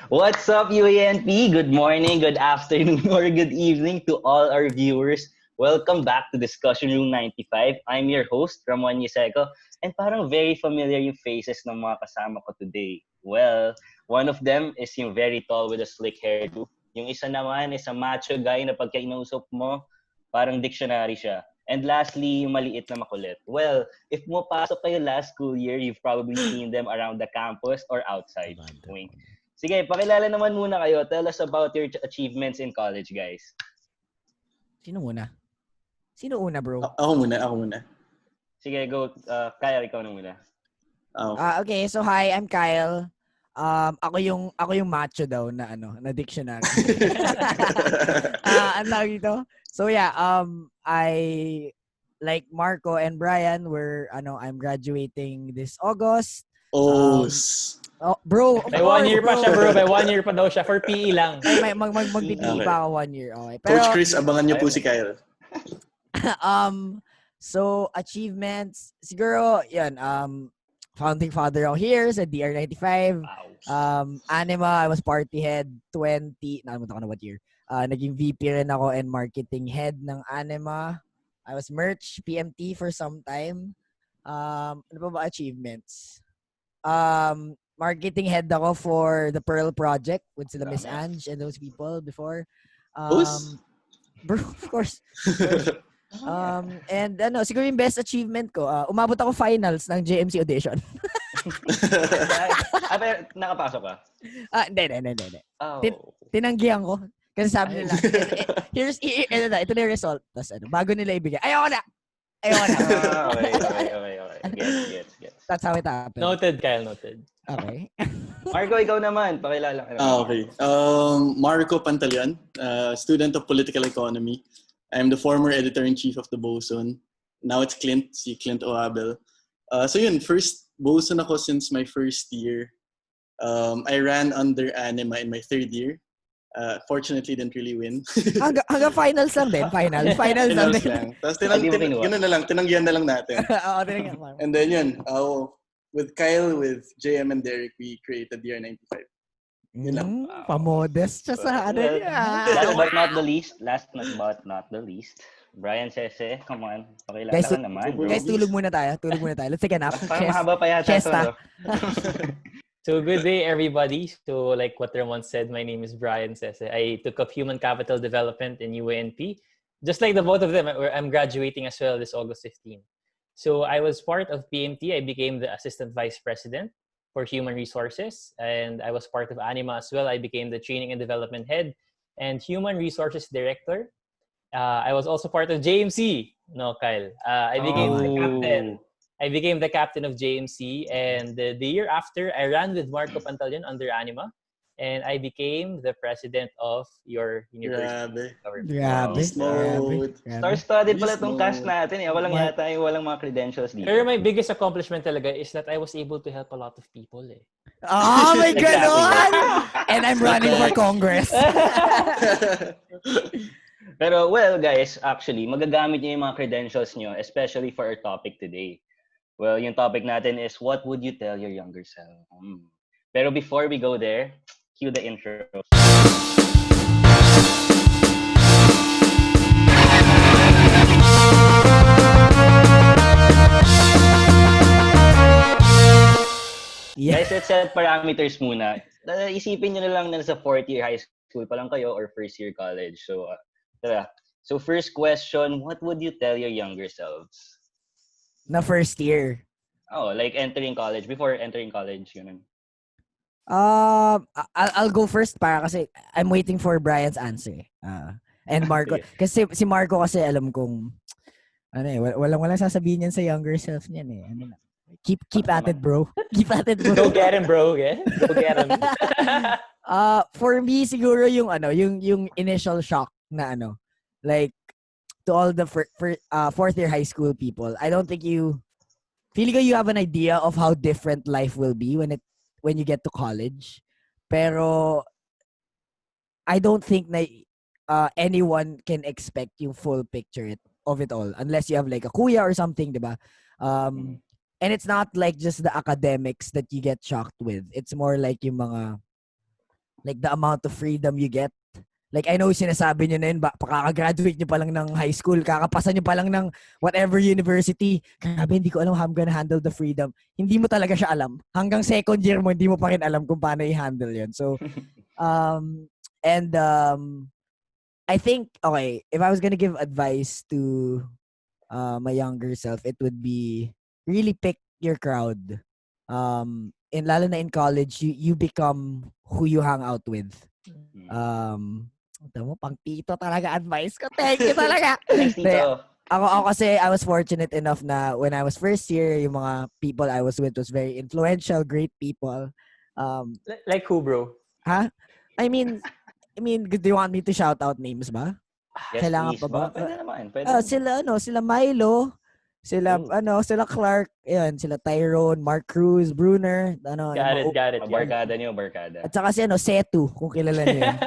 What's up, UA&P? Good morning, good afternoon, or good evening to all our viewers. Welcome back to Discussion Room 95. I'm your host, Ramon, and parang very familiar yung faces ng mga kasama ko today. Well, one of them is yung very tall with a slick hairdo. Yung isa naman is a macho guy na pagka inausap mo, parang dictionary siya. And lastly, yung maliit na makulit. Well, if pumapasok kayo last school year, you've probably seen them around the campus or outside. Wink. Sige, pakilala naman muna kayo. Tell us about your achievements in college, guys. Sino muna? Sino una, bro? Ako muna. Sige, go. Kyle, ikaw na muna. Okay, so hi, I'm Kyle. Ako yung macho daw na dictionary. Ang tawag dito. So yeah, I like Marco and Brian I'm graduating this August. Bro, May 1 year pa siya, bro. May 1 year pa daw siya. For PE lang. Mag-PE pa ako 1 year. Okay. Pero, Coach Chris, abangan niyo po si Kyle. So, achievements. Siguro, yan. Founding father ako here sa DR95. Anima, I was party head 20. Nakalimutan ko na what year. Naging VP rin ako and marketing head ng Anima. I was merch, PMT for some time. Ano pa ba achievements? Marketing head ako for the Pearl Project with sila Miss Ange and those people before. Bro, of course. And siguro yung best achievement ko, umabot ako finals ng JMC audition. Pero nakapasok ka? Hindi. Oh. Tinanggihan ko. Kasi sabi nila, ito na yung result. Tapos bago nila ibigay, ayoko na. Okay. Gets. That's how it happened. Noted, Kyle, noted. Okay. Marco, ikaw naman. Pakilala ka naman. Okay. Marco Pantalian, student of political economy. I'm the former editor-in-chief of the Bosun. Now it's si Clint Oabel. So yun, first Bosun ako since my first year. I ran under Anima in my third year. Fortunately, didn't really win. hanggang finals lang din. Finals lang din. Tapos tinanggihan na lang natin. Oo, tinanggihan. And then yun, with Kyle, with JM and Derek, we created DR95. Pamodest siya sa Last but not the least, Brian Sese, come on. Pakilala ka naman, bro. Guys, tulog muna tayo. Let's take a nap. Parang mahaba pa yata. So good day, everybody. So like what Ramon said, my name is Brian Sese. I took up Human Capital Development in UA&P. Just like the both of them, I'm graduating as well this August 15. So I was part of PMT. I became the Assistant Vice President for Human Resources. And I was part of Anima as well. I became the Training and Development Head and Human Resources Director. I was also part of JMC. No, Kyle. I became the captain. I became the captain of JMC. And the year after, I ran with Marco Pantalian under Anima. And I became the president of your university. Grabe. Star-studded pala itong cast natin. Walang mga credentials dito. Pero my biggest accomplishment talaga is that I was able to help a lot of people. Oh my God! And I'm running for Congress. Pero well, guys, actually, magagamit niyo yung mga credentials niyo, especially for our topic today. Well, yung topic natin is, what would you tell your younger self? Pero before we go there, cue the intro. Yeah. Guys, let's set parameters muna. Isipin nyo na lang na sa 4th year high school pa lang kayo or 1st year college. So, So first question, what would you tell your younger selves? Na first year. Oh, like entering college, before entering college, yun. I'll go first para kasi I'm waiting for Brian's answer. And Marco, kasi si Marco kasi alam kong walang sasabihin niyan sa younger self niyan eh. Keep at it, bro. Keep at it, bro. Go get him, bro. Yeah? Go get him. For me siguro yung initial shock na like to all the fourth year high school people. I don't think feeling ko you have an idea of how different life will be when you get to college. Pero I don't think na anyone can expect yung full picture of it all unless you have like a kuya or something, diba? And it's not like just the academics that you get shocked with. It's more like yung mga like the amount of freedom you get. Like, I know sinasabi nyo na yun, pakaka-graduate nyo pa lang ng high school, kakapasa nyo pa lang ng whatever university. Grabe, hindi ko alam how I'm gonna handle the freedom. Hindi mo talaga siya alam. Hanggang second year mo, hindi mo pa rin alam kung paano i-handle yun. So, and I think, okay, if I was gonna give advice to my younger self, it would be really pick your crowd. Lalo na in college, you become who you hang out with. Tama, pang tito talaga advice ko. Thank you talaga. Thanks, Tito. Ako kasi I was fortunate enough na when I was first year, yung mga people I was with was very influential, great people. Like who, bro? Ha? I mean, do you want me to shout out names ba? Yes, Kailangan please. pa ba? Pwede naman. Sila Milo, sila Clark, ayan, sila Tyrone, Mark Cruz, Brunner, Got it. Barkada niyo, barkada. At saka si Setu, kung kilala niyo yun.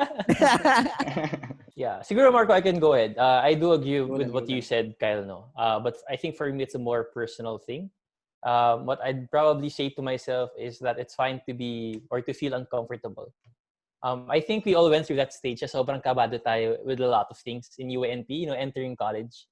Yeah, siguro Marco, I can go ahead. I do agree with what you said, Kyle. No, but I think for me it's a more personal thing. What I'd probably say to myself is that it's fine to be or to feel uncomfortable. I think we all went through that stage. Sobrang kabado tayo with a lot of things in UA&P, entering college.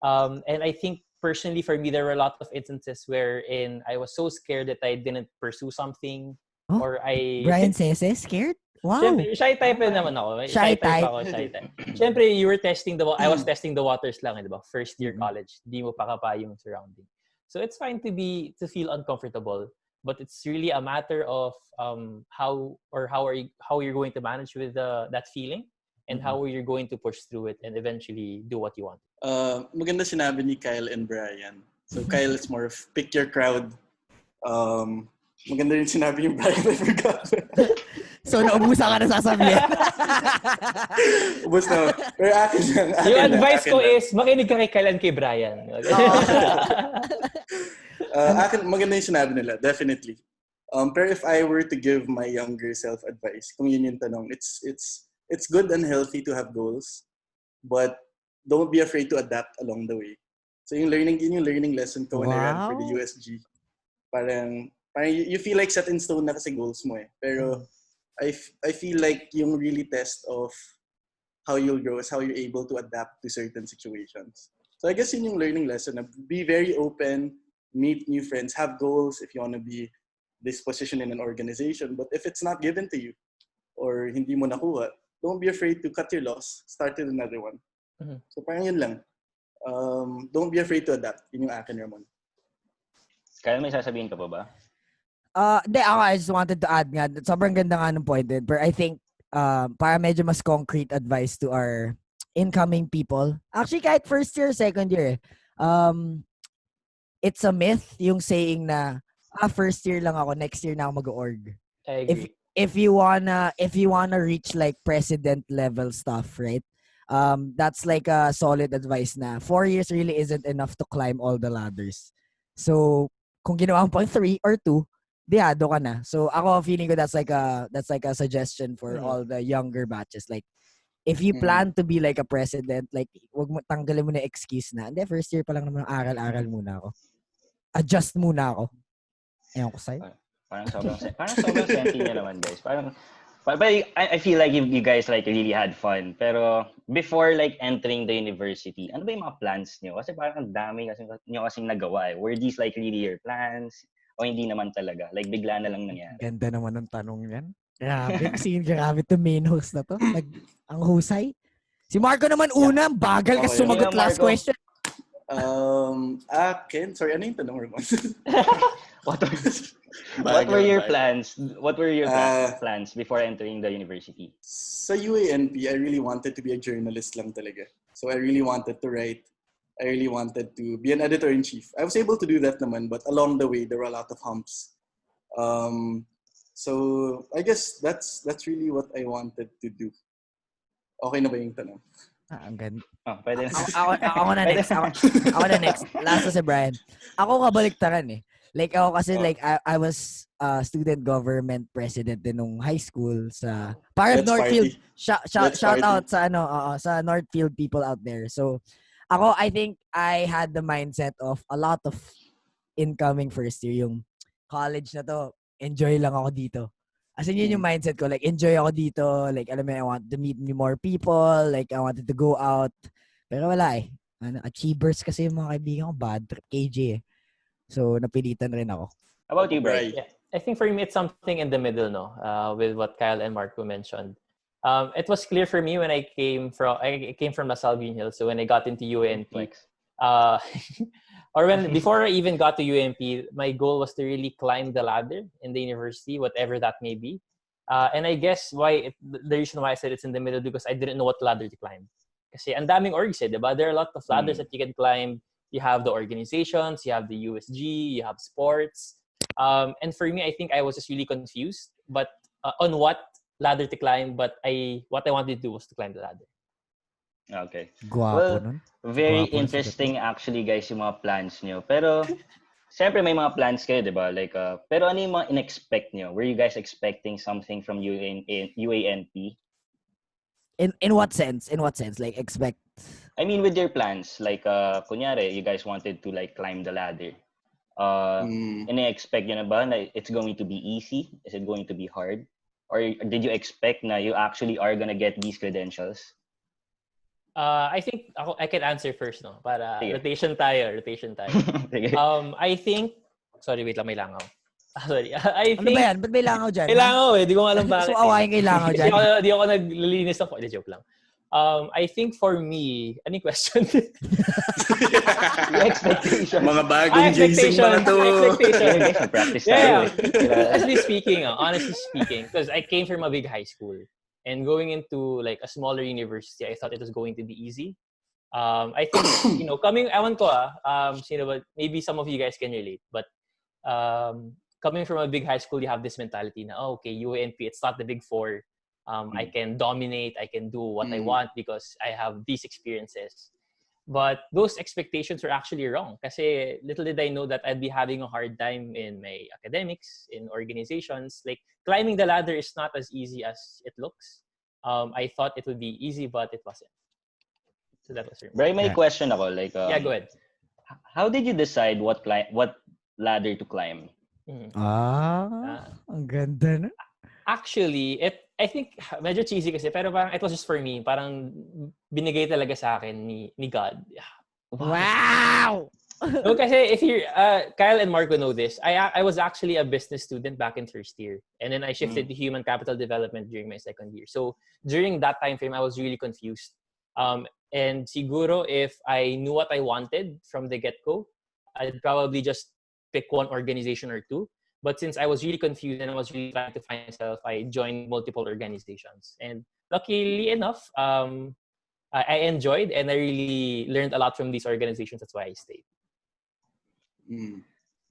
And I think personally for me, there were a lot of instances wherein I was so scared that I didn't pursue something or I... Brian Sese, scared? Wow. Siyempre, shy type naman ako. Shy type ako, shy type. Siyempre, I was testing the waters lang, di ba? First year college. Di mo pa kapa yung surrounding. So it's fine to feel uncomfortable, but it's really a matter of how you're going to manage with that feeling and how you're going to push through it and eventually do what you want. Maganda sinabi ni Kyle and Brian. So Kyle is more of pick your crowd. Maganda rin sinabi ni Brian, I forgot. So, naubusan ka na sasabihin. Ubus na. Pero akin lang. Yung advice ko is, makinig ka kay Kyle and kay Brian. Akin, maganda yung sinabi nila, definitely. Pero if I were to give my younger self advice, kung yun yung tanong, it's good and healthy to have goals, but don't be afraid to adapt along the way. So yung learning lesson ko when I ran for the USG, parang you feel like set in stone na kasi goals mo eh. Pero I feel like yung really test of how you'll grow is how you're able to adapt to certain situations. So I guess yun yung learning lesson. Be very open, meet new friends, have goals if you want to be this position in an organization. But if it's not given to you or hindi mo nakuha, don't be afraid to cut your loss, start with another one. So parang yun lang. Don't be afraid to adapt. Yun yung akin, Ramon. Kaya may sasabihin ka pa ba? I just wanted to add nga, sobrang ganda nga ng pointed, but I think para medyo mas concrete advice to our incoming people. Actually, kahit first year, second year, it's a myth yung saying na, first year lang ako, next year na ako mag-org. I agree. If you wanna reach like president level stuff, right? That's like a solid advice na 4 years really isn't enough to climb all the ladders. So, kung ginawa mo pang 3 or 2, diado ka na. So ako feeling ko that's like a suggestion for all the younger batches. Like if you plan to be like a president, like wag mo tanggalin mo na excuse na. Hindi, first year pa lang naman aral-aral muna ako. Adjust muna ako. Ewan ko sa'yo. Parang sobrang senti niya naman, guys. But I feel like you guys like really had fun. Pero before like entering the university, ano ba yung mga plans niyo? Kasi parang ang dami niyo kasing nagawa eh. Were these like really your plans? O hindi naman talaga? Like, bigla na lang nangyari. Ganda naman ng tanong yan. Grabe to main host na to. Ang husay. Si Marco naman una, bagal ka sumagot last question. Ken, sorry, ano yung tanong mo? What were your plans? What were your plans before entering the university? Sa UA&P, I really wanted to be a journalist lang talaga. So I really wanted to write. I really wanted to be an editor-in-chief. I was able to do that naman, but along the way, there were a lot of humps. So I guess that's really what I wanted to do. Okay na ba yung tanong? Ang ganda. Pwede na. Ako na next. Last na si Brian. Ako kabaliktaran eh. Like ako kasi like I was student government president din nung high school sa parang Northfield. Shout out sa sa Northfield people out there. So ako, I think I had the mindset of a lot of incoming first year, yung college na to, enjoy lang ako dito. As in, yun yung mindset ko. Like, enjoy ako dito. Like, alam mo, I want to meet more people. Like, I wanted to go out. Pero wala eh. Achievers kasi yung mga kaibigan ko. Bad trip, KJ eh. So, napilitan rin ako. How about you, Bri? Yeah, I think for me, it's something in the middle, no? With what Kyle and Marco mentioned. It was clear for me when I came from LaSalle Green Hills. So when I got into UA&P, uh, or before I even got to UA&P, my goal was to really climb the ladder in the university, whatever that may be. And I guess the reason why I said it's in the middle, because I didn't know what ladder to climb. Kasi ang daming orgs eh, diba? There are a lot of ladders that you can climb. You have the organizations, you have the USG, you have sports. And for me, I think I was just really confused, but on what ladder to climb. But what I wanted to do was to climb the ladder. Okay. Guwapo Well, nun. very Guwapo nun si interesting actually, guys, yung mga plans nyo. Pero, siyempre may mga plans kayo, di ba? Like, pero ano yung mga in-expect nyo? Were you guys expecting something from UA&P? In what sense? In what sense? Like, expect... I mean, with your plans, like, kunyari, you guys wanted to like climb the ladder. Ina-expect nyo na ba na it's going to be easy? Is it going to be hard? Or did you expect na you actually are gonna get these credentials? I think I can answer first, no? Para Sige. rotation tayo. Sige. I think... Sorry, wait lang, may langaw. Sorry. I Ano think... ba yan? Ba't may langaw dyan? May langaw eh. Di ko alam bakit. So, awayin kay langaw dyan. Di ako naglilinis ng... Hindi, joke lang. I think for me... Ano yung question? Expectation. Mga bagong JC mga to. Expectation. Practice tayo. Honestly speaking, because I came from a big high school. And going into like a smaller university, I thought it was going to be easy. I think, ewan ko maybe some of you guys can relate, but coming from a big high school, you have this mentality na, UA&P, it's not the big four. I can dominate, I can do what I want because I have these experiences. But those expectations were actually wrong. Kasi little did I know that I'd be having a hard time in my academics, in organizations. Like, climbing the ladder is not as easy as it looks. I thought it would be easy, but it wasn't. So that was for me. Bri, may question ako. Like, yeah, go ahead. How did you decide what ladder to climb? Ang ganda na. Actually, I think medyo cheesy kasi, pero parang it was just for me. Parang binigay talaga sa akin ni God. Wow! No, kasi if you Kyle and Marco know this, I was actually a business student back in first year, and then I shifted to human capital development during my second year. So during that time frame, I was really confused. And siguro if I knew what I wanted from the get-go, I'd probably just pick one organization or two. But since I was really confused and I was really trying to find myself, I joined multiple organizations. And luckily enough, I enjoyed and I really learned a lot from these organizations. That's why I stayed.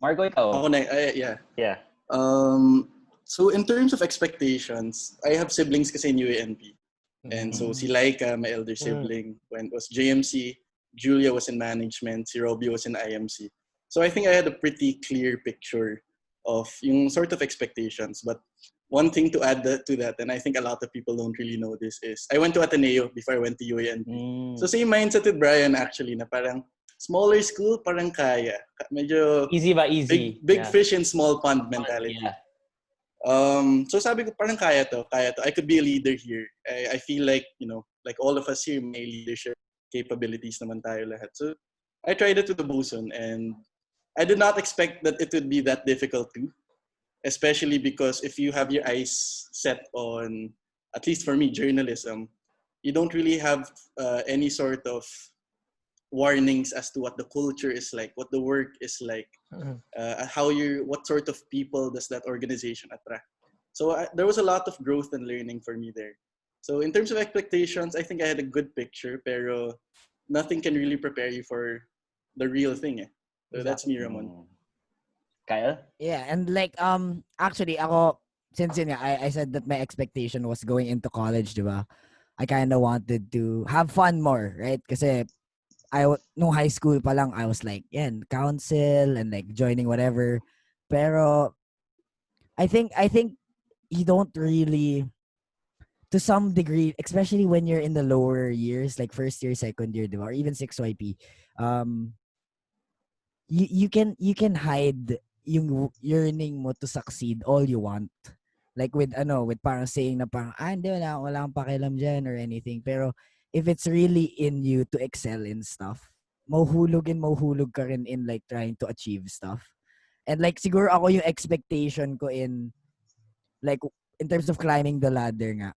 Marco, ikaw? Ako na, yeah. So in terms of expectations, I have siblings kasi in UA&P. And so si Laika, my elder sibling, was JMC, Julia was in management, si Robbie was in IMC. So I think I had a pretty clear picture of yung sort of expectations. But one thing to add to that, and I think a lot of people don't really know this, is I went to Ateneo before I went to UA&P. So same mindset with Brian actually, na parang smaller school, parang kaya. Medyo easy ba? Easy. Big fish in small pond mentality. Yeah. So sabi ko, parang kaya to. I could be a leader here. I feel like, like all of us here, may leadership capabilities naman tayo lahat. So I tried it with the Bosun, and I did not expect that it would be that difficult too. Especially because if you have your eyes set on, at least for me, journalism, you don't really have any sort of warnings as to what the culture is like, what the work is like, what sort of people does that organization attract. So there was a lot of growth and learning for me there. So in terms of expectations, I think I had a good picture, pero nothing can really prepare you for the real thing. So that's me, Ramon. Kyle? Yeah, and like actually ako, since I said that my expectation was going into college, diba? I kind of wanted to have fun more, right? Kasi nung high school pa lang, I was like, council and like joining whatever. Pero I think you don't really, to some degree, especially when you're in the lower years, like first year, second year, diba? Or even 6YP, you can hide yung yearning mo to succeed all you want. Like with parang saying na parang, hindi, wala akong pakialam dyan or anything. Pero if it's really in you to excel in stuff, mahuhulog ka rin in like trying to achieve stuff. And like siguro ako yung expectation ko in like in terms of climbing the ladder nga.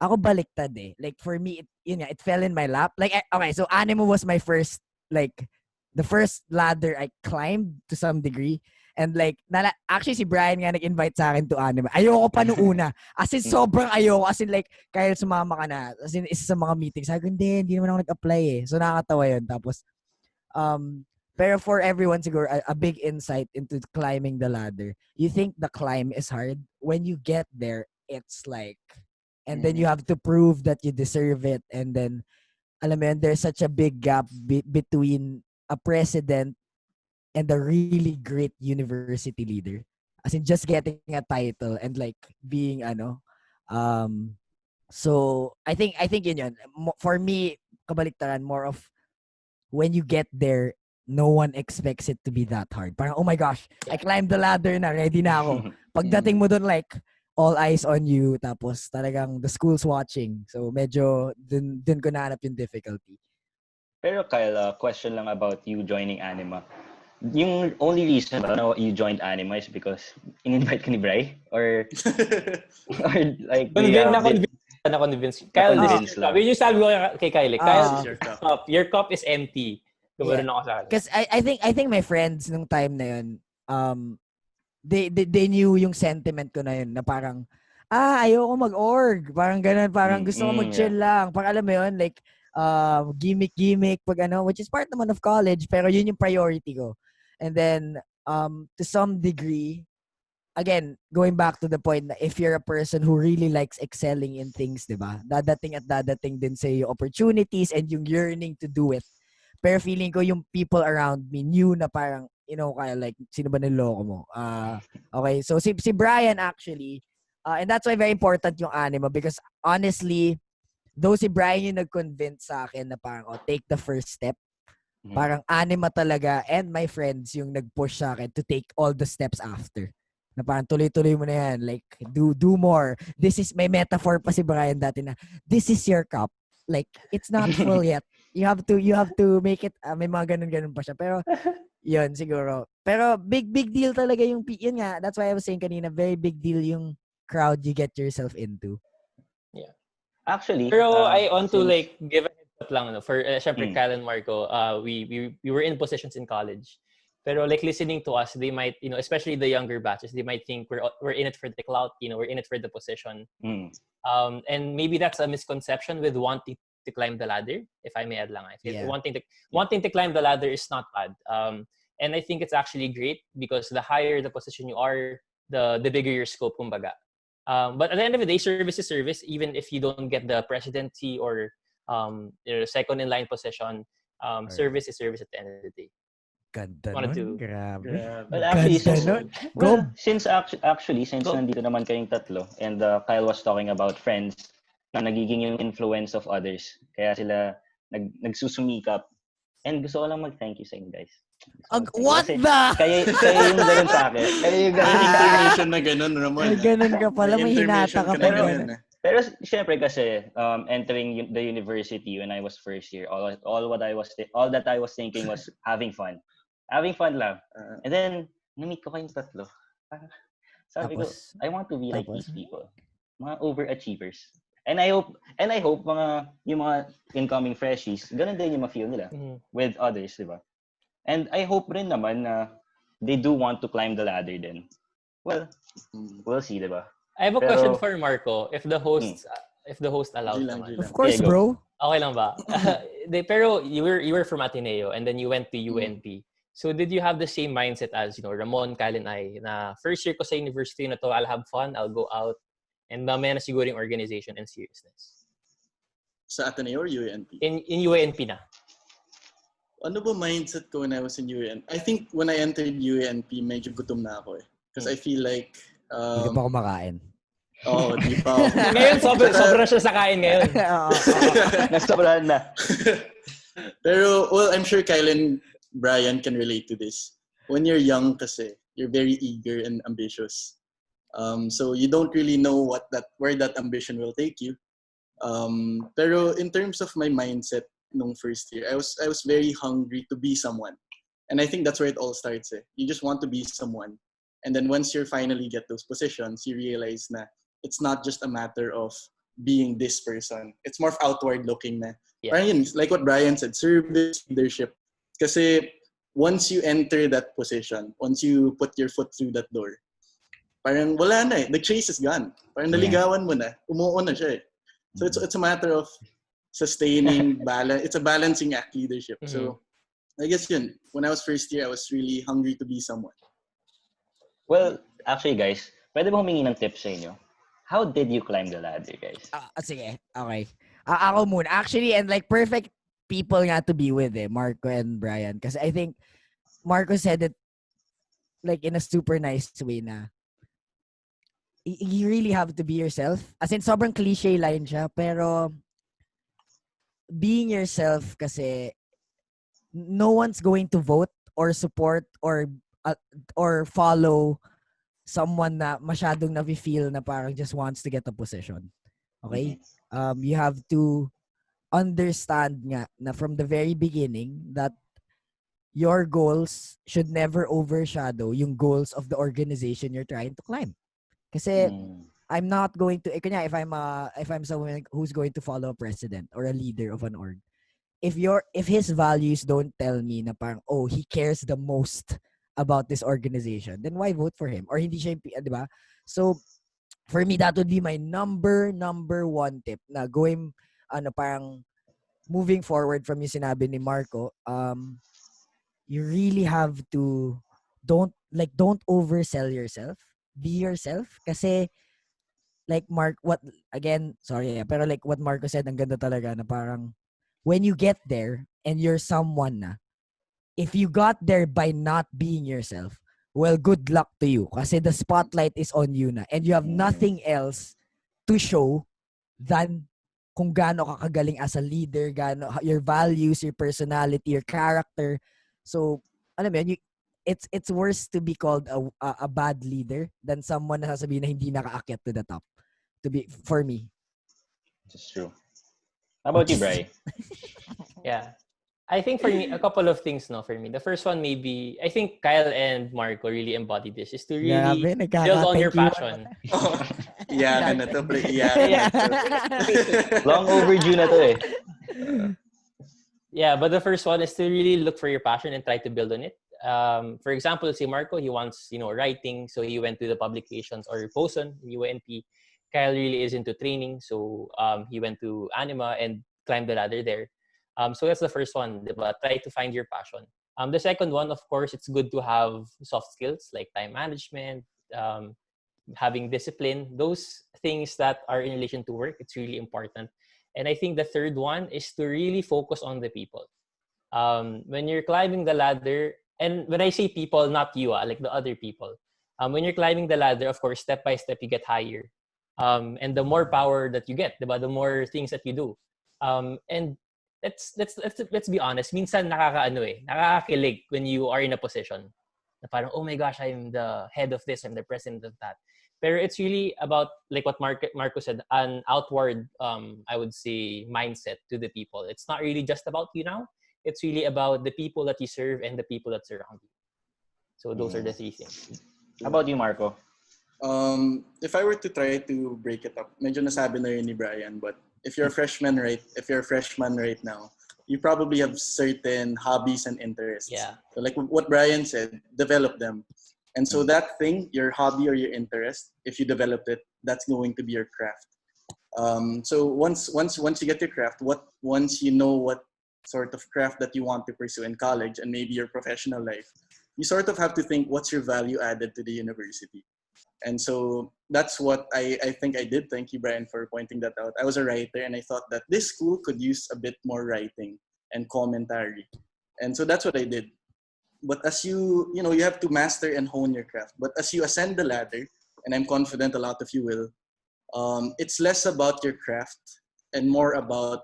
Ako baliktad eh. Like for me, it fell in my lap. Like okay, so Animo was my first like the first ladder I climbed to some degree. And like, actually si Brian nga nag-invite sa akin to Anime. Ayoko pa noong una. As in, sobrang ayoko. As in like, kaya sumama ka na. As in, isa sa mga meetings. Sabi ko, hindi naman ako nag-apply eh. So nakakatawa yun. Tapos, pero for everyone siguro, a big insight into climbing the ladder. You think the climb is hard. When you get there, it's like, and then you have to prove that you deserve it. And then, alam mo yun, there's such a big gap between a president and a really great university leader. As in just getting a title and like being so I think yun. For me, kabaliktaran, more of when you get there, no one expects it to be that hard. Parang, oh my gosh, I climbed the ladder na, ready na ako. Pagdating mo dun, like, all eyes on you, tapos talagang the school's watching. So medyo dun ko nahanap yung difficulty. Pero Kyle, question lang about you joining Anima. Yung only reason ba na you joined Anima is because in-invite ka ni Bri? Or like... Na-convince. Kyle, this is your cup. Yun yung sabi ko kay Kyle. Kyle, your cup. Your cup is empty. Gumano ako sa kanya. Because I think my friends nung time na yun, they knew yung sentiment ko na yun, na parang, ayoko mag-org. Parang ganun, parang gusto ko mag-chill lang. Parang alam mo yun, like, gimmick, pag which is part naman of college, pero yun yung priority ko. And then, to some degree, again, going back to the point na if you're a person who really likes excelling in things, diba? Dadating din sa yung opportunities and yung yearning to do it. Pero feeling ko yung people around me knew na parang, kaya like, sino ba niloko mo? Okay, so si Brian actually, and that's why very important yung Anima because honestly, though si Brian yung nag-convince sa akin na parang, take the first step, parang Anima talaga and my friends yung nag-push sa akin to take all the steps after. Na parang tuloy-tuloy mo na yan. Like, do more. This is, may metaphor pa si Brian dati na, this is your cup. Like, it's not full yet. You have to make it, may mga ganun-ganun pa siya. Pero, yun, siguro. Pero, big deal talaga yung, yun nga, that's why I was saying kanina, very big deal yung crowd you get yourself into. Yeah. Actually, pero I want to like give a heads up lang for syempre Kyle and Marco, we were in positions in college. Pero like listening to us, they might, especially the younger batches, they might think we're in it for the clout, we're in it for the position. And maybe that's a misconception with wanting to climb the ladder, if I may add lang. I feel wanting to climb the ladder is not bad. And I think it's actually great because the higher the position you are, the bigger your scope, kumbaga. But at the end of the day, service is service. Even if you don't get the presidency or second in line position, service is service at the end of the day. Ganda nun. Grabe. Well, actually, since Go. nandito naman kayong tatlo and Kyle was talking about friends na nagiging yung influence of others. Kaya sila nagsusumikap. And gusto ko lang mag-thank you sa inyo, guys. What the? Kaya yung ganun sa akin. Kaya yung ganun information na ganun, Ramon. May ganun ka pala. May hinata ka pa. Pero syempre kasi entering the university when I was first year, all that I was thinking was having fun. Having fun lang. And then na-meet ko kayong tatlo. Sabi ko, I want to be like these people. Mga overachievers. And I hope yung mga incoming freshies, ganun din yung ma-feel nila with others, di ba? And I hope rin naman na they do want to climb the ladder then. Well, we'll see, di ba? I have a question for Marco. If the host allows naman. Of course, bro. Okay lang ba? Pero you were from Ateneo and then you went to UA&P. So did you have the same mindset as, Ramon, Kyle, and I, na first year ko sa university na to, I'll have fun, I'll go out, and mamaya na siguro yung organization and seriousness? Sa Ateneo or UA&P? In UA&P na. Ano ba mindset ko when I was in UA&P? I think when I entered UA&P, medyo gutom na ako eh. Because I feel like... Hindi pa kumakain. Oo, di pa ako. Ngayon, sobra siya sa kain ngayon. Nasobrahan na. Pero, well, I'm sure Kyle and Brian can relate to this. When you're young kasi, you're very eager and ambitious. So you don't really know where that ambition will take you. Pero in terms of my mindset nung first year, I was very hungry to be someone. And I think that's where it all starts. You just want to be someone. And then once you finally get those positions, you realize na it's not just a matter of being this person. It's more outward looking na. Yeah. Parang yun, like what Brian said, service, leadership. Kasi once you enter that position, once you put your foot through that door, parang wala na the chase is gone. Parang naligawan mo na, umuo na siya So it's a matter of sustaining balance. It's a balancing act, leadership. So I guess yun, when I was first year, I was really hungry to be someone. Well, actually guys, pwede ba humingi ng tips sa inyo? How did you climb the ladder, guys? Sige, okay. Ako muna. Actually, and like perfect people nga to be with Marco and Brian. Kasi I think Marco said it like in a super nice way na you really have to be yourself. As in, sobrang cliche line siya. Pero being yourself kasi no one's going to vote or support or follow someone na masyadong nafe-feel na parang just wants to get a position. Okay? You have to understand nga na from the very beginning that your goals should never overshadow yung goals of the organization you're trying to climb. Kasi I'm not going to if I'm someone who's going to follow a president or a leader of an org, if his values don't tell me na parang he cares the most about this organization, then why vote for him? Or hindi siya, di ba? So for me, that would be my number one tip na going parang moving forward from yung sinabi ni Marco. You really have to don't oversell yourself. Be yourself kasi like pero like what Marco said, ang ganda talaga na parang when you get there and you're someone na, if you got there by not being yourself, well, good luck to you kasi the spotlight is on you na and you have nothing else to show than kung gaano ka kagaling as a leader, your values, your personality, your character. So, alam mo yun, it's worse to be called a bad leader than someone na sasabihin na hindi nakaakyat to the top. For me. It's true. How about you, Bri? Yeah. I think for me, a couple of things for me. The first one maybe, I think Kyle and Marco really embodied this, is to really build on your passion. Yeah. Long overdue na to eh. Yeah, but the first one is to really look for your passion and try to build on it. For example, say Marco, he wants, writing, so he went to the publications or Bosun, UA&P. Kyle really is into training, so he went to Anima and climbed the ladder there. So that's the first one, diba? Try to find your passion. The second one, of course, it's good to have soft skills like time management, having discipline, those things that are in relation to work. It's really important. And I think the third one is to really focus on the people. When you're climbing the ladder, and when I say people, not you, like the other people. When you're climbing the ladder, of course, step by step, you get higher. And the more power that you get, diba? The more things that you do. And let's be honest, minsan nakakakilig when you are in a position na parang, oh my gosh, I'm the head of this, I'm the president of that. Pero it's really about, like what Marco said, an outward, I would say, mindset to the people. It's not really just about you now. It's really about the people that you serve and the people that surround you. So those are the three things. How about you, Marco? If I were to try to break it up, medyo nasabi na yun ni Brian, but if you're a freshman right now, you probably have certain hobbies and interests. Yeah. So like what Brian said, develop them. And so that thing, your hobby or your interest, if you develop it, that's going to be your craft. So once you get your craft, once you know what sort of craft that you want to pursue in college and maybe your professional life, you sort of have to think, what's your value added to the university? And so that's what I think I did. Thank you, Brian, for pointing that out. I was a writer and I thought that this school could use a bit more writing and commentary. And so that's what I did. But as you have to master and hone your craft. But as you ascend the ladder, and I'm confident a lot of you will, it's less about your craft and more about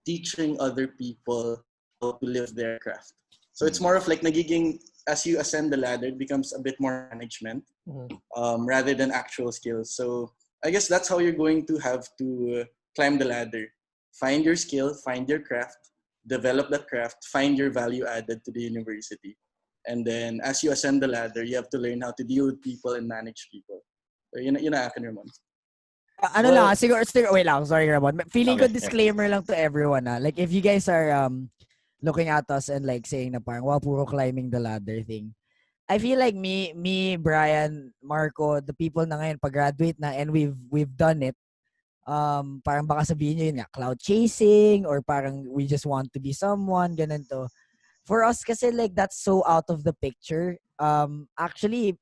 teaching other people how to live their craft. So it's more of like nagiging, as you ascend the ladder, it becomes a bit more management rather than actual skills. So I guess that's how you're going to have to climb the ladder. Find your skill, find your craft, develop that craft, find your value added to the university. And then as you ascend the ladder, you have to learn how to deal with people and manage people. So yun na akin, Ramon. Ano lang, siguro, wait lang, sorry Ramon. Feeling ko Okay. disclaimer lang to everyone. Like, if you guys are looking at us and like saying na parang, wow, puro climbing the ladder thing. I feel like me, Brian, Marco, the people na ngayon pag-graduate na and we've done it. Parang baka sabihin nyo yun nga, cloud chasing or parang we just want to be someone, ganun to. For us kasi like that's so out of the picture. Actually,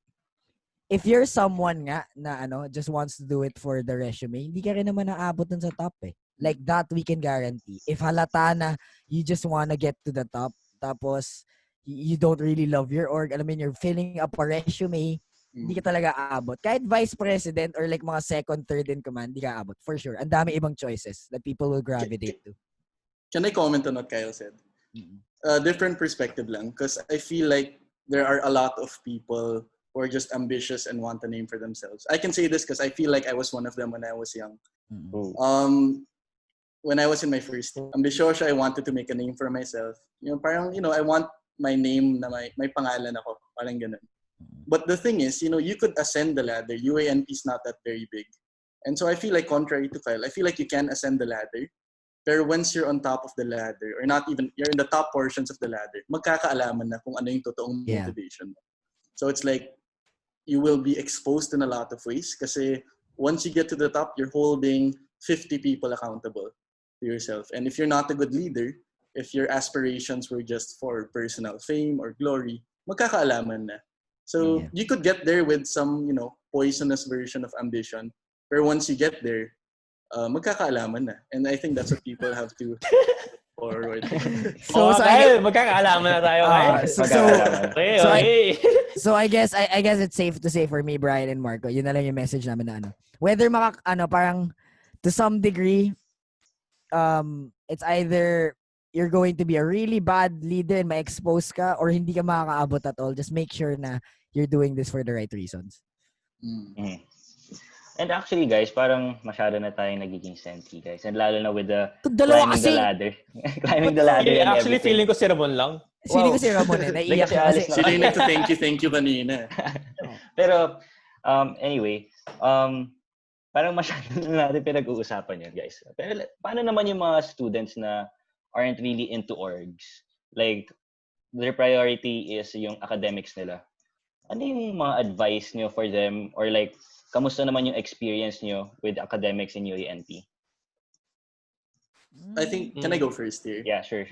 if you're someone nga na just wants to do it for the resume, hindi ka rin naman naabot dun sa top eh. Like that we can guarantee. If halata na you just wanna get to the top, tapos you don't really love your org, alam mo you're filling up a resume, hindi ka talaga aabot. Kahit vice president or like mga second, third in command, hindi ka aabot. For sure. Ang dami ibang choices that people will gravitate to. Can I comment on what Kyle said? Different perspective lang. Because I feel like there are a lot of people who are just ambitious and want a name for themselves. I can say this because I feel like I was one of them when I was young. When I was in my first ambitious, I wanted to make a name for myself. Parang, I want my name na may pangalan ako. Parang ganun. But the thing is, you could ascend the ladder. UA&P is not that very big. And so I feel like contrary to Kyle, I feel like you can ascend the ladder. Pero once you're on top of the ladder, or not even, you're in the top portions of the ladder, magkakaalaman na kung ano yung totoong motivation mo. So it's like, you will be exposed in a lot of ways kasi once you get to the top, you're holding 50 people accountable to yourself. And if you're not a good leader, if your aspirations were just for personal fame or glory, magkakaalaman na. So you could get there with some, poisonous version of ambition. But once you get there, magkakaalaman na. And I think that's what people have to forward. magkakaalaman na tayo. So I guess it's safe to say for me, Brian and Marco, yun na lang yung message namin na whether parang to some degree, it's either you're going to be a really bad leader and ma-expose ka or hindi ka makakaabot at all. Just make sure na you're doing this for the right reasons. And actually, guys, parang masyado na tayong nagiging senti, guys. And lalo na with the climbing the ladder. Climbing the ladder and actually, everything. feeling ko si Ramon lang. Feeling ko si Ramon naiiyak kasi Alice Sila yung nag-thank you kanina. Pero, anyway, parang masyado na natin pinag-uusapan yun, guys. Pero paano naman yung mga students na aren't really into orgs? Like, their priority is yung academics nila. Ano yung mga advice nyo for them? Or like, kamusta naman yung experience nyo with academics in UA&P? I think, can I go first here? Yeah, sure.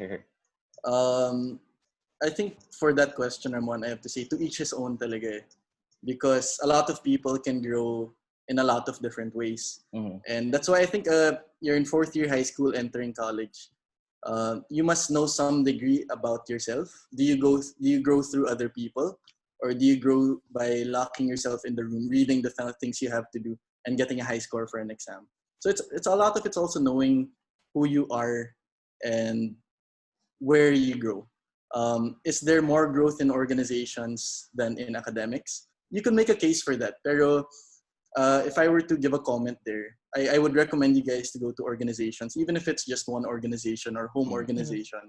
I think for that question, Ramon, I have to say to each his own talaga eh. Because a lot of people can grow in a lot of different ways. And that's why I think you're in fourth year high school, entering college. You must know some degree about yourself. Do you grow through other people? Or do you grow by locking yourself in the room, reading the things you have to do, and getting a high score for an exam? So it's a lot of it's also knowing who you are and where you grow. Is there more growth in organizations than in academics? You can make a case for that. Pero if I were to give a comment there, I would recommend you guys to go to organizations, even if it's just one organization or home organization.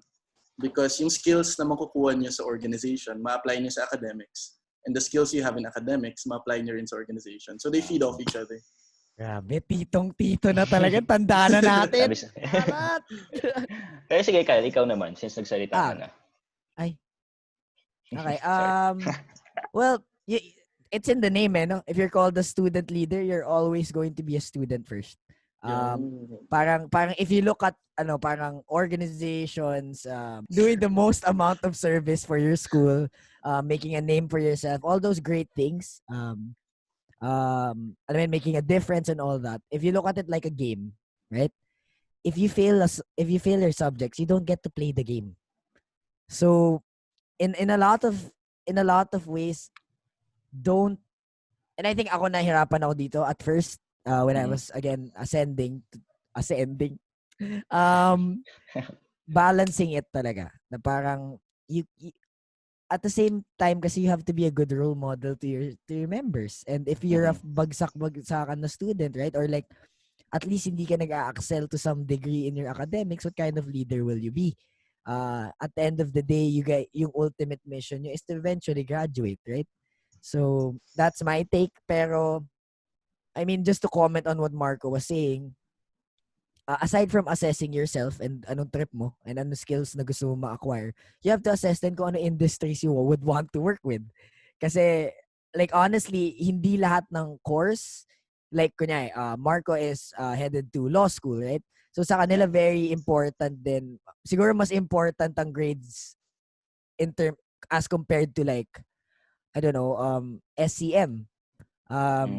Because yung skills na makukuha niyo sa organization, ma-apply niyo sa academics. And the skills you have in academics, ma-apply niyo rin sa organization. So they feed off each other. Grabe, titong-tito na talaga. Tanda na natin. Pero sige, Kyle, ikaw naman, since nagsalita ka na. Okay. Well, it's in the name, no? If you're called a student leader, you're always going to be a student first. Parang if you look at parang organizations doing the most amount of service for your school, making a name for yourself, all those great things, making a difference and all that. If you look at it like a game, right? If you fail your subjects, you don't get to play the game. So in a lot of ways, don't. And I think ako nahirapan ako dito at first. When I was again ascending, balancing it talaga. Na parang at the same time kasi you have to be a good role model to your members. And if you're a bagsak-bagsakan na student, right? Or like at least hindi ka nag-a-excel to some degree in your academics, what kind of leader will you be? At the end of the day, yung ultimate mission nyo is to eventually graduate, right? So that's my take. Pero I mean, just to comment on what Marco was saying, aside from assessing yourself and anong trip mo and anong skills na gusto mo ma-acquire, you have to assess din kung ano industries you would want to work with. Kasi, like, honestly, hindi lahat ng course, like, kunyari, Marco is headed to law school, right? So, sa kanila, very important din. Siguro mas important ang grades as compared to, like, I don't know, SCM.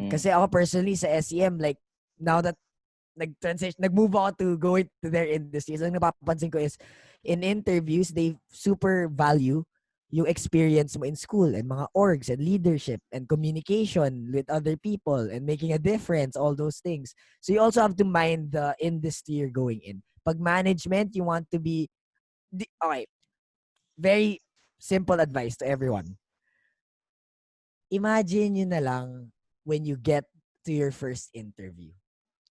Kasi ako personally sa SCM, like, now that nag-move ako to go into their industries, ang napapansin ko is, in interviews, they super value yung experience mo in school and mga orgs and leadership and communication with other people and making a difference, all those things. So you also have to mind the industry you're going in. Pag management, you want to be, okay, very simple advice to everyone. Imagine yun na lang when you get to your first interview.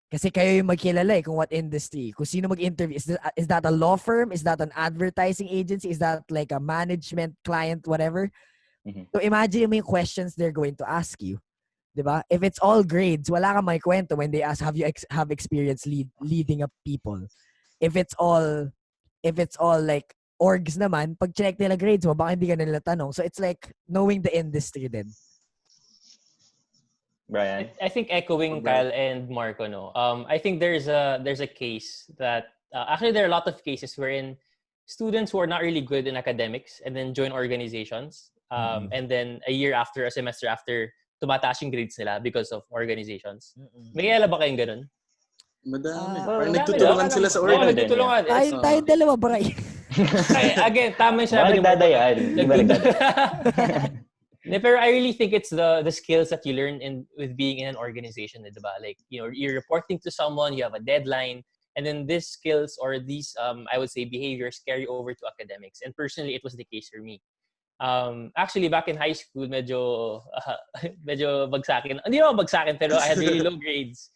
Kasi kayo yung magkilala kung what industry. Kung sino mag-interview. Is that a law firm? Is that an advertising agency? Is that like a management client, whatever? So imagine mo yung questions they're going to ask you. Diba? If it's all grades, wala kang may kwento when they ask, have you have experience leading up people? If it's all like orgs naman, pag check nila grades mo, baka hindi ka nila tanong. So it's like knowing the industry din. Brian? I think echoing Kyle and Marco, no. I think there's a case that actually there are a lot of cases wherein students who are not really good in academics and then join organizations, and then a semester after, tumataas yung grades nila because of organizations. May kaya ba kayong ganun? Madami. Parang nagtutulungan sila sa org. Nagtutulungan. Tayo dalawa, Bray. Again, tama yung Diba sabi ni Marco. nagdadayaan? Diba nagdadayaan? Pero I really think it's the skills that you learn with being in an organization, diba? Like, you're reporting to someone, you have a deadline, and then these skills or these I would say behaviors carry over to academics. And personally, it was the case for me. Actually, back in high school, medyo bagsakin. Hindi naman bagsakin, pero I had really low grades.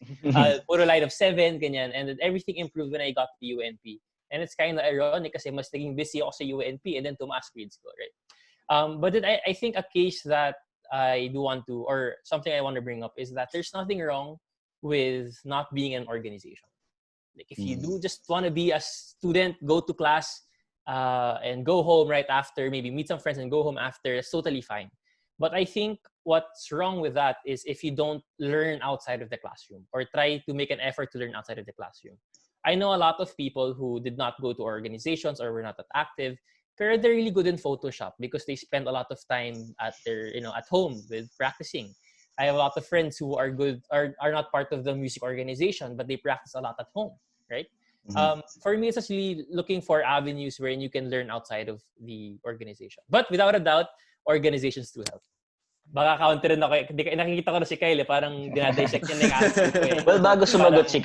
Puro line of 7, ganyan. And then everything improved when I got to UA&P. And it's kind of ironic kasi mas naging busy ako sa UA&P and then tumaas grades ko, right? But then I think a case that I do want to, or something I want to bring up is that there's nothing wrong with not being an organization. Like if you do just want to be a student, go to class, and go home right after, maybe meet some friends and go home after, it's totally fine. But I think what's wrong with that is if you don't learn outside of the classroom or try to make an effort to learn outside of the classroom. I know a lot of people who did not go to organizations or were not that active, pero they're really good in Photoshop because they spend a lot of time at their, at home with practicing. I have a lot of friends who are not part of the music organization, but they practice a lot at home, right? For me, it's actually looking for avenues wherein you can learn outside of the organization. But without a doubt, organizations do help. Baka counter rin ako. Nakikita ko na si Kyle, parang dinadissect niya na yung answer ko eh. Well, bago sumagot si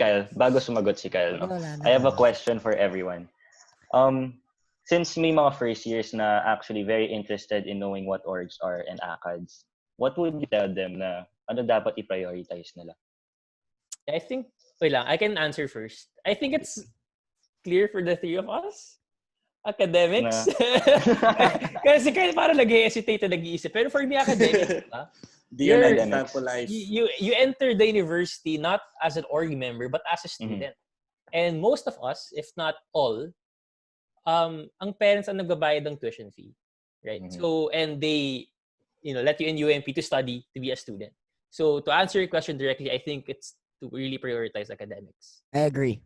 Kyle, no? I have a question for everyone. Since may mga first years na actually very interested in knowing what orgs are and Acads, what would you tell them na ano dapat i-prioritize nila? I think, wait lang, I can answer first. I think it's clear for the three of us. Academics. Kasi Kyle parang nag-hesitate na nag-iisip. Pero for me, academics, you enter the university not as an org member, but as a student. And most of us, if not all, ang parents ang nagbabayad ng tuition fee, right? So, and they, let you in UA&P to study, to be a student. So, to answer your question directly, I think it's to really prioritize academics. I agree.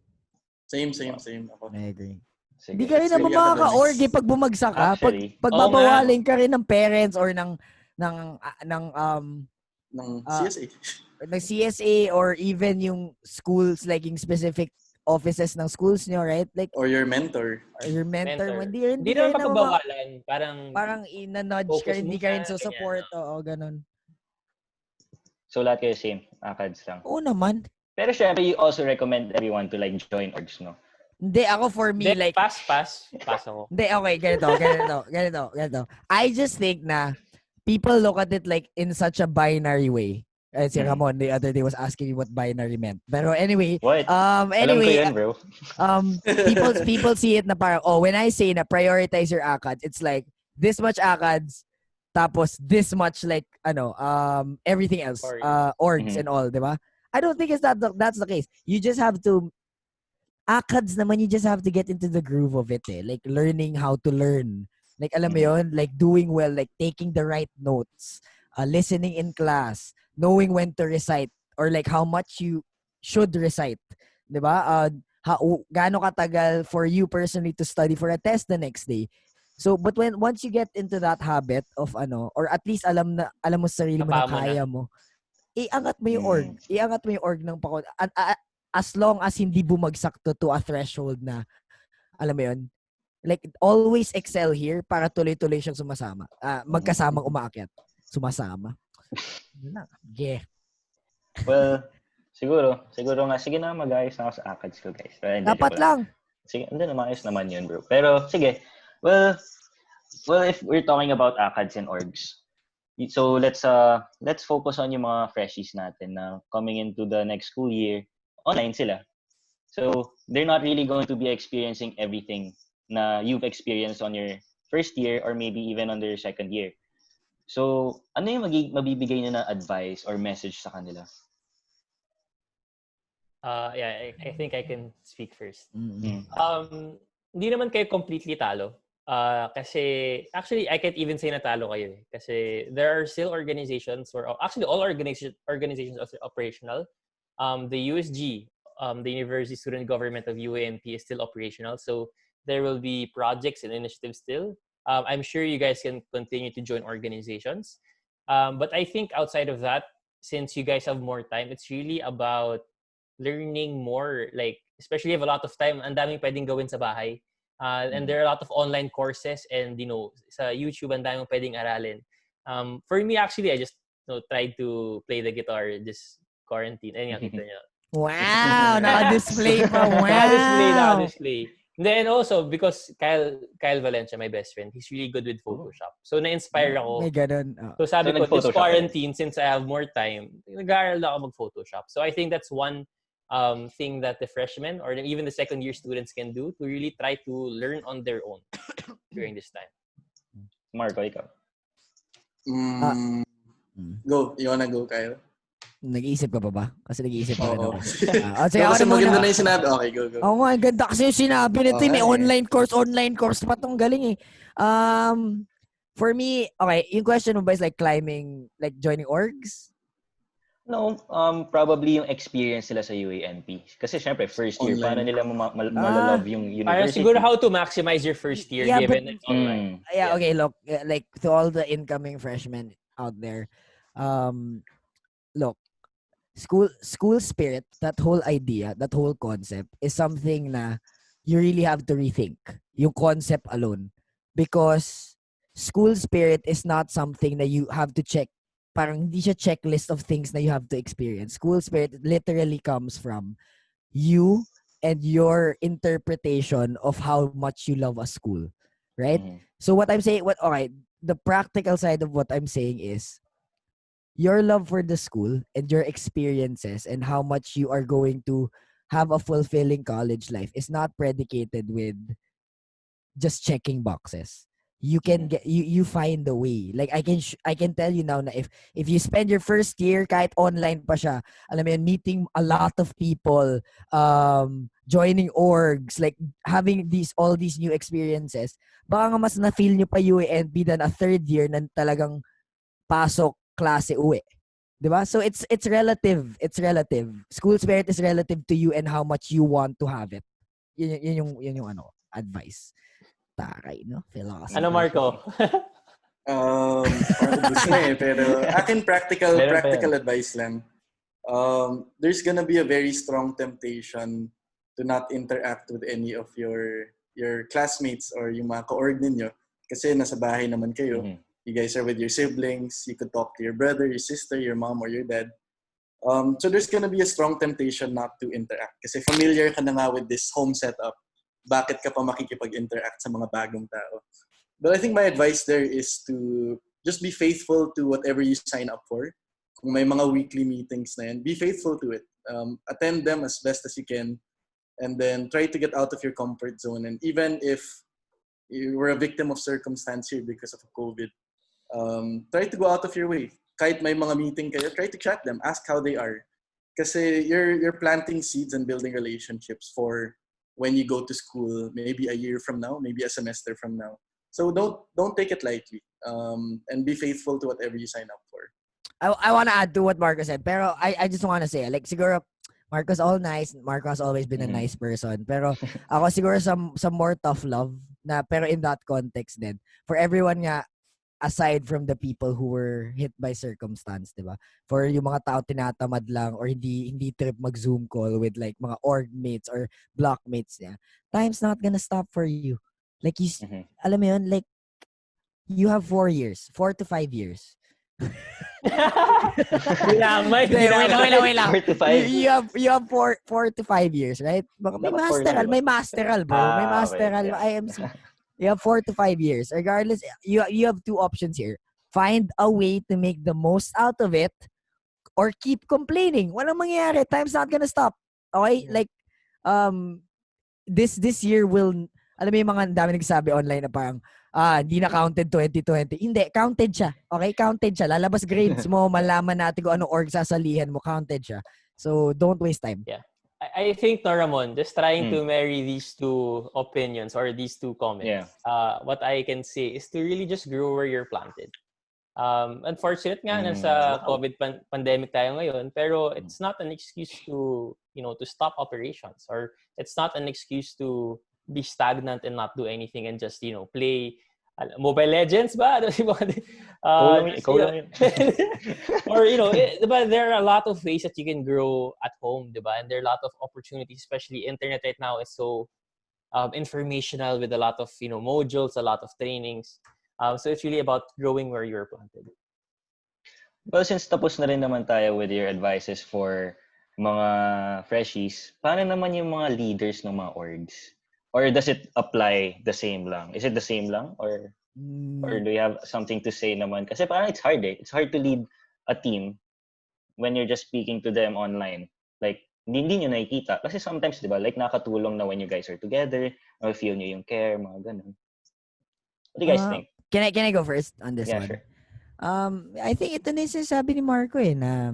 Same. Ako. I agree. Sige. Di ka rin naman makaka-org pag bumagsak ka. Pagbabawaling ka rin ng parents or ng CSA. Ng CSA or even yung schools, like yung specific offices ng schools nyo, right? Like, or your mentor. Hindi naman papabawalan. Parang ina-nudge ka, hindi ka rin support. Oo, ganun. So, lahat kayo same. Acads lang. Oo naman. Pero syempre, you also recommend everyone to like join orgs, no? Hindi, ako for me, Then, like, pass ako. hindi, okay, ganito. I just think na people look at it like in such a binary way. Si Ramon the other day was asking me what binary meant. Pero anyway, What? Alam ko yun, bro. people see it na parang, when I say na prioritize your Acads, it's like this much Acads, tapos this much like, everything else, Sorry. orgs and all, di ba? I don't think that's the case. You just have to Acads naman, you just have to get into the groove of it, eh. Like, learning how to learn. Like, alam mo yun? Like, doing well, like, taking the right notes, listening in class, knowing when to recite, or like, how much you should recite. Diba? Gaano katagal for you personally to study for a test the next day. So, but once you get into that habit of, or at least alam mo sa sarili mo na kaya mo, iangat mo yung org. Iangat mo yung org ng as long as hindi bumagsak to a threshold na, alam mo yun, like, always excel here para tuloy-tuloy siyang sumasama. Magkasamang umaakyat. Sumasama. Yeah. Well, siguro nga, sige na, mag-ayos na ako sa Acads ko, guys. Dapat lang. Sige, hindi na, maayos naman yun, bro. Pero, sige, well, if we're talking about Acads and orgs, so let's focus on yung mga freshies natin na coming into the next school year. Online sila. So, they're not really going to be experiencing everything na you've experienced on your first year or maybe even on their second year. So, ano yung mabibigay nyo na advice or message sa kanila? I think I can speak first. Mm-hmm. Hindi naman kayo completely talo. Kasi, actually, I can't even say natalo kayo. Kasi there are still organizations, or actually all organizations are operational. The USG, the University Student Government of UA&P, is still operational. So there will be projects and initiatives still. I'm sure you guys can continue to join organizations. But I think outside of that, since you guys have more time, it's really about learning more. Like, especially if you have a lot of time, ang daming pwedeng gawin sa bahay. And there are a lot of online courses and, sa YouTube, ang daming pwedeng aralin. For me, actually, I just tried to play the guitar this quarantine. Ayun nga, kita niyo. Wow! Naka-display pa. Wow! Naka-display. Then also, because Kyle Valencia, my best friend, he's really good with Photoshop. So, na-inspire ako. May ganun. So, sabi ko, this quarantine, since I have more time, nag-aaral ako mag-Photoshop. So, I think that's one thing that the freshmen or even the second-year students can do to really try to learn on their own during this time. Marco, ikaw. Go. You wanna go, Kyle? Nag-iisip ka pa ba? Kasi nag-iisip pa rin ako. Kasi maganda na yung sinabi. Okay, go. Oo nga, ganda kasi yung sinabi nito. May online course pa tong galing eh. For me, okay, yung question mo ba is like climbing, like joining orgs? No, probably yung experience nila sa UA&P. Kasi syempre, first year, paano nila malalove yung university? Siguro how to maximize your first year given it's online. Okay, look, like to all the incoming freshmen out there, look, school spirit, that whole idea, that whole concept is something na you really have to rethink. Yung concept alone. Because school spirit is not something that you have to check. Parang hindi siya checklist of things na you have to experience. School spirit literally comes from you and your interpretation of how much you love a school. Right? So what I'm saying, the practical side of what I'm saying is your love for the school and your experiences and how much you are going to have a fulfilling college life is not predicated with just checking boxes. You can get you find the way. Like I can tell you now na if you spend your first year kahit online pa siya, alam mo yun, meeting a lot of people, joining orgs, like having all these new experiences, baka nga mas na-feel nyo pa UA&P than a third year na talagang pasok, klase, uwi. Diba? So it's relative. It's relative. School spirit is relative to you and how much you want to have it. Yun yung advice. Taray, no? Philosophy. Ano, Marco? Pero akin practical advice lang. There's gonna be a very strong temptation to not interact with any of your classmates or yung mga ka-org ninyo kasi nasa bahay naman kayo. You guys are with your siblings. You could talk to your brother, your sister, your mom, or your dad. So there's gonna be a strong temptation not to interact kasi familiar ka na nga with this home setup. bakit ka pa makikipag-interact sa mga bagong tao. But I think my advice there is to just be faithful to whatever you sign up for. Kung may mga weekly meetings na yan, be faithful to it. Attend them as best as you can, and then try to get out of your comfort zone. And even if you were a victim of circumstance here because of COVID, try to go out of your way. Kahit may mga meeting kayo, try to chat them, ask how they are. Kasi you're planting seeds and building relationships for when you go to school, maybe a year from now, maybe a semester from now. So don't take it lightly, and be faithful to whatever you sign up for. I want to add to what Marco said, pero I just want to say, like, siguro, Marco's all nice. Marco has always been a nice person. Pero ako siguro some more tough love na, pero in that context din. For everyone nga, aside from the people who were hit by circumstance, di ba? For yung mga tao tinatamad lang or hindi trip mag-Zoom call with like mga org mates or block mates niya, time's not gonna stop for you. Like, alam mo yun, like, you have 4 years, 4 to 5 years. Wait lang. 4 to 5. You have 4 to 5 years, right? May masteral, bro. May masteral, okay. IMC. You have 4 to 5 years. Regardless, you have two options here. Find a way to make the most out of it or keep complaining. Walang mangyayari. Time's not gonna stop. Okay? Like, this year will, alam mo yung mga dami nagsabi online na parang, hindi na counted 2020. Hindi, counted siya. Okay? Counted siya. Lalabas grades mo, malaman natin kung anong org sasalihan mo. Counted siya. So, don't waste time. Yeah. I think, Ramon, just trying to marry these two opinions or these two comments, what I can say is to really just grow where you're planted. Unfortunate nga nasa COVID pandemic tayo ngayon, pero it's not an excuse to, to stop operations, or it's not an excuse to be stagnant and not do anything and just, play Mobile Legends ba? Ikaw lang yun. Or, diba, there are a lot of ways that you can grow at home, diba? And there are a lot of opportunities, especially internet right now is so informational with a lot of, modules, a lot of trainings. So it's really about growing where you're planted. Well, since tapos na rin naman tayo with your advices for mga freshies, paano naman yung mga leaders ng mga orgs? Or does it apply the same lang? Is it the same lang? Or do you have something to say naman? Kasi parang it's hard eh. It's hard to lead a team when you're just speaking to them online. Like, hindi nyo nakikita. Kasi sometimes, di ba, like nakatulong na when you guys are together, or feel nyo yung care, mga ganun. What do you guys think? Can I go first on this one? Sure. I think ito na yung sinasabi ni Marco eh, na,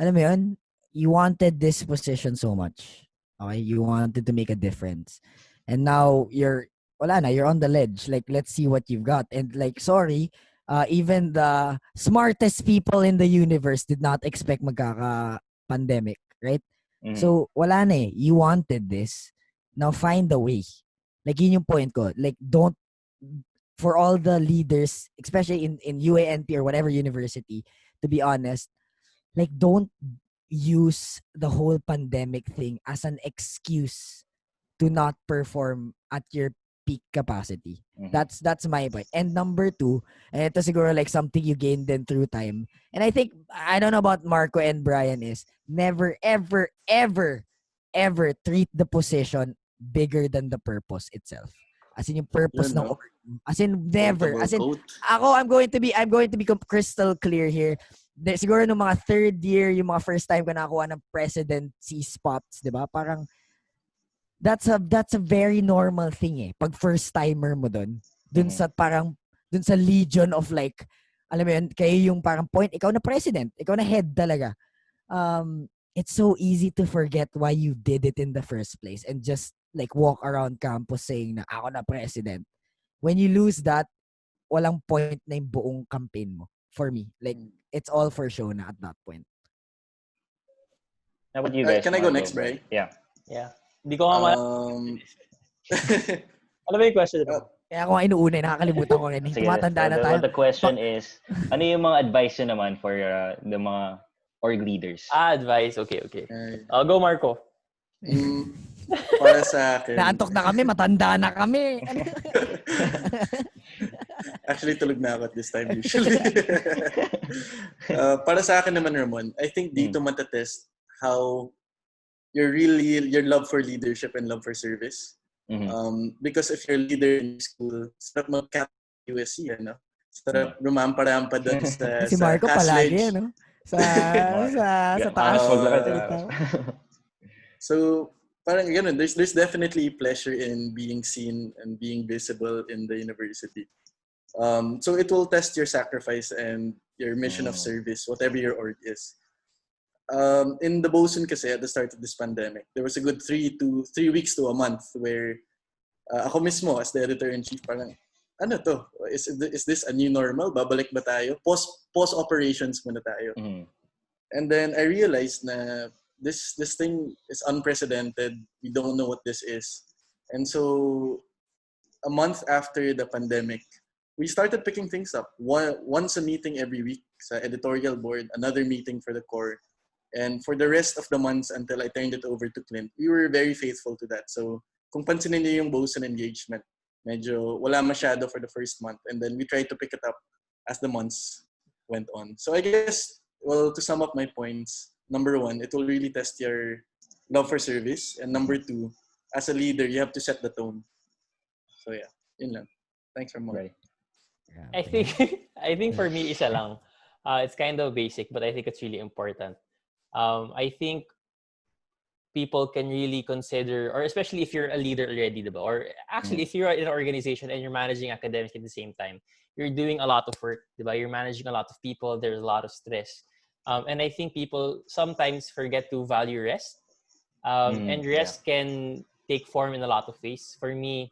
alam mo yun, you wanted this position so much. Okay, you wanted to make a difference. And now you're on the ledge. Like, let's see what you've got. And like, sorry, even the smartest people in the universe did not expect magkaka-pandemic, right? Mm-hmm. So, wala na eh. You wanted this. Now find a way. Like, yun yung point ko. Like, don't, for all the leaders, especially in UA&P or whatever university, to be honest, like, don't use the whole pandemic thing as an excuse to not perform at your peak capacity. Mm-hmm. That's my point. And number 2, and ito siguro like something you gain then through time. And I think, I don't know about Marco and Brian, is never, ever, ever, ever treat the position bigger than the purpose itself. As in yung purpose ng org. As in never. As in, ako, I'm going to be crystal clear here. Siguro nung mga third year, yung mga first time ko nakakuha ng presidency spots, di ba? Parang, that's a very normal thing eh. Pag first timer mo dun sa parang, dun sa legion of like, alam mo yun, kayo yung parang point, ikaw na president, ikaw na head talaga. It's so easy to forget why you did it in the first place and just like walk around campus saying na ako na president. When you lose that, walang point na yung buong campaign mo. For me, like, it's all for show na at that point. How about you guys? Can I go next, Bray? Yeah. Hindi ko nga Ano ba yung question? Kaya ako nga inuuna, nakakalimutan ko rin. Tumatanda na tayo. The question is, ano yung mga advice nyo naman for the mga org leaders? Advice. Okay. Go, Marco. Para sa akin. Naantok na kami, matanda na kami. Actually, tulog na ako at this time usually. Para sa akin naman, Ramon, I think dito matatest how your love for leadership and love for service. Because if you're a leader in your school, sarap mag-cap USC, ano? Sarap rumampa-rampa doon Si sa Marco Cass palagi, Ledge. ano? Sa taas. Taas maglakad. Salita. So, parang ganun, there's definitely pleasure in being seen and being visible in the university. So it will test your sacrifice and your mission of service, whatever your org is. In the Bosun kasi at the start of this pandemic, there was a good 3 weeks to a month where ako mismo as the editor-in-chief parang, ano to? Is this a new normal? Babalik ba tayo? Pause operations muna tayo. And then I realized na this thing is unprecedented. We don't know what this is. And so a month after the pandemic, we started picking things up. Once a meeting every week sa editorial board, another meeting for the core. And for the rest of the months until I turned it over to Clint, we were very faithful to that. So kung pansinin niyo yung Bosun engagement, medyo wala masyado for the first month. And then we tried to pick it up as the months went on. So I guess, well, to sum up my points, number one, it will really test your love for service. And number two, as a leader, you have to set the tone. So yeah, yun lang. Thanks, Ramon. Right. I think for me, isa lang. It's kind of basic, but I think it's really important. I think people can really consider, or especially if you're a leader already, diba? Or actually, if you're in an organization and you're managing academics at the same time, you're doing a lot of work, diba? You're managing a lot of people. There's a lot of stress. And I think people sometimes forget to value rest. And rest can take form in a lot of ways. For me,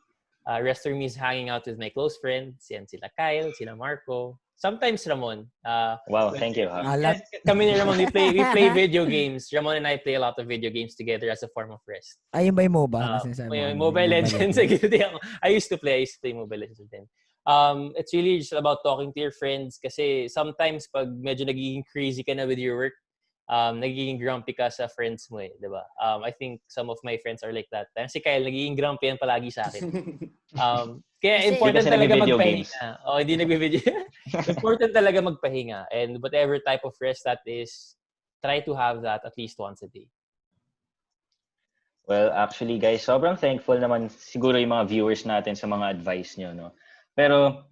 rest for me is hanging out with my close friends. Yan sila Kyle, sila Marco. Sometimes Ramon. Wow, thank you. Kami ni Ramon, we play video games. Ramon and I play a lot of video games together as a form of rest. Ayun ba yung MOBA? Mobile Legends. I used to play Mobile Legends with them. It's really just about talking to your friends kasi sometimes pag medyo nagiging crazy ka na with your work, nagiging grumpy ka sa friends mo eh, di ba? I think some of my friends are like that. Si Kyle, nagiging grumpy yan palagi sa akin. Kaya important talaga magpahinga. Hindi nagbe-video. Important talaga magpahinga. And whatever type of rest that is, try to have that at least once a day. Well, actually guys, sobrang thankful naman siguro yung mga viewers natin sa mga advice nyo, no? Pero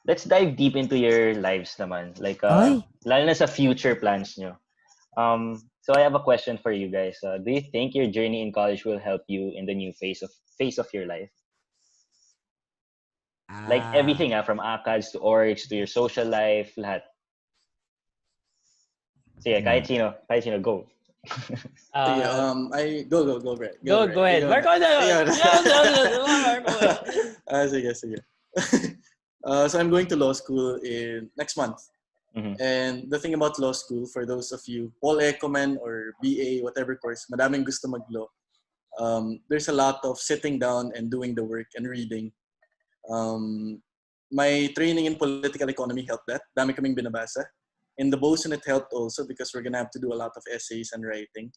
let's dive deep into your lives naman. Like, lalo na sa future plans nyo. So I have a question for you guys. Do you think your journey in college will help you in the new phase of your life? Like everything, from Acads to orgs to your social life, lahat. Sige, kahit sino, go. Go, Brett. Go ahead. Marco, sige. So I'm going to law school in next month. And the thing about law school, for those of you, Paul Ecoman or BA, whatever course, madaming gusto mag-law. There's a lot of sitting down and doing the work and reading. My training in political economy helped that. Dami kaming binabasa. In the Bosun, it helped also because we're gonna have to do a lot of essays and writing.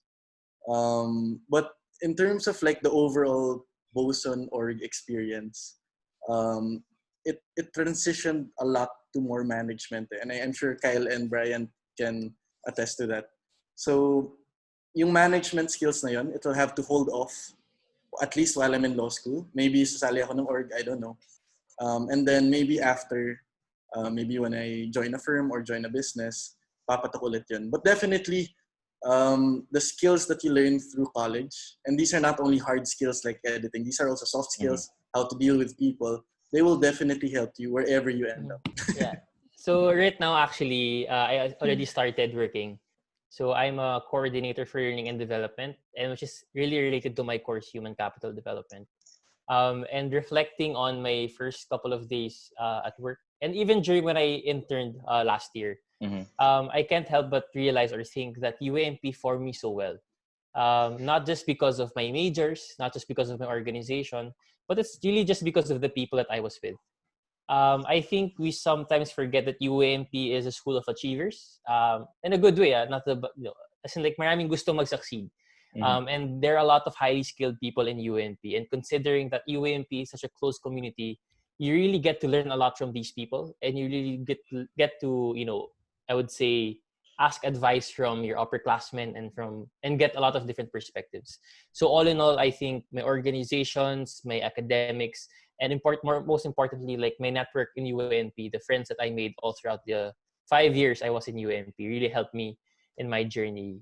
But in terms of like the overall Bosun org experience, it transitioned a lot to more management. And I'm sure Kyle and Brian can attest to that. So yung management skills na yun, it will have to hold off at least while I'm in law school. Maybe sasali ako ng org, I don't know. And then maybe after, maybe when I join a firm or join a business, papatok ulit yun. But definitely, the skills that you learn through college, and these are not only hard skills like editing, these are also soft skills, how to deal with people. They will definitely help you wherever you end up. Yeah. So right now, actually, I already started working. So I'm a coordinator for learning and development, and which is really related to my course, human capital development. And reflecting on my first couple of days at work, and even during when I interned last year, I can't help but realize or think that UA&P formed me so well. Not just because of my majors, not just because of my organization, but it's really just because of the people that I was with. I think we sometimes forget that UA&P is a school of achievers, in a good way. Not the, as in like maraming gusto mag-succeed. And there are a lot of highly skilled people in UA&P. And considering that UA&P is such a close community, you really get to learn a lot from these people, and you really get to I would say, ask advice from your upperclassmen and get a lot of different perspectives. So all in all, I think my organizations, my academics, and most importantly, like my network in UA&P, the friends that I made all throughout the 5 years I was in UA&P really helped me in my journey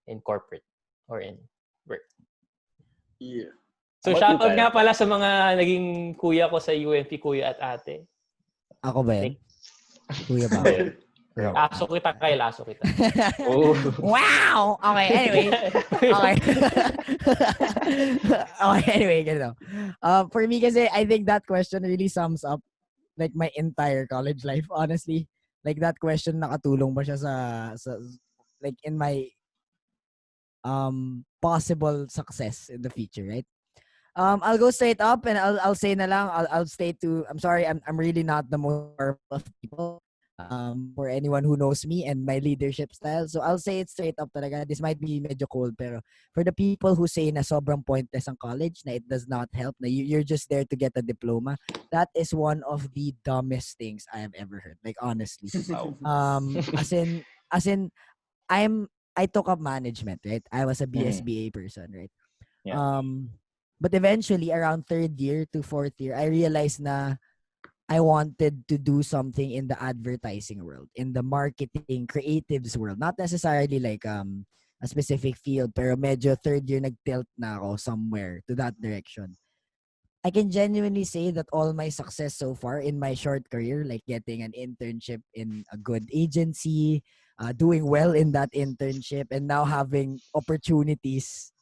in corporate or in work. Yeah. So About you, shoutout Kyle? nga pala sa mga naging kuya ko sa UA&P, kuya at ate. Ako ba yan? Like, Kuya ba? Ano yun? aso kita, Kyle, aso kita. Oh. Wow! Okay, anyway. Okay. Okay, anyway, ganito. For me kasi, I think that question really sums up like my entire college life, honestly. Like that question, nakatulong ba siya sa like in my possible success in the future, right? I'll go straight up and I'll say na lang, I'll stay to, I'm sorry, I'm really not the most powerful of people. For anyone who knows me and my leadership style. So I'll say it straight up talaga. This might be medyo cold, pero for the people who say na sobrang pointless ang college, na it does not help, na you're just there to get a diploma, that is one of the dumbest things I have ever heard. Like honestly. Wow. As in, I took up management, right? I was a BSBA person, right? Yeah. But eventually around third year to fourth year, I realized na I wanted to do something in the advertising world, in the marketing, creatives world. Not necessarily like a specific field, pero medyo third year nag-tilt na ako somewhere to that direction. I can genuinely say that all my success so far in my short career, like getting an internship in a good agency, doing well in that internship, and now having opportunities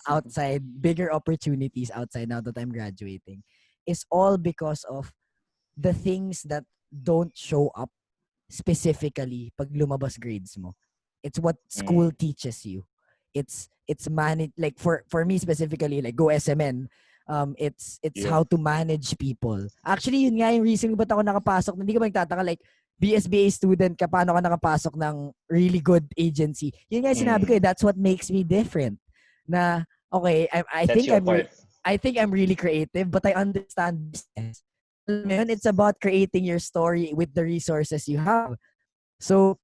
outside, bigger opportunities outside now that I'm graduating, is all because of the things that don't show up specifically pag lumabas grades mo. It's what school teaches you. It's manage, like for me specifically, like go SMN, it's Yeah. how to manage people. Actually yun nga yung reason kung ba't ako nakapasok. Hindi ka ba nagtataka like BSBA student ka, paano ka nakapasok ng really good agency? Yun nga yung sinabi ko that's what makes me different. Na okay, I That's think your part. I think I'm really creative, but I understand business. It's about creating your story with the resources you have. So,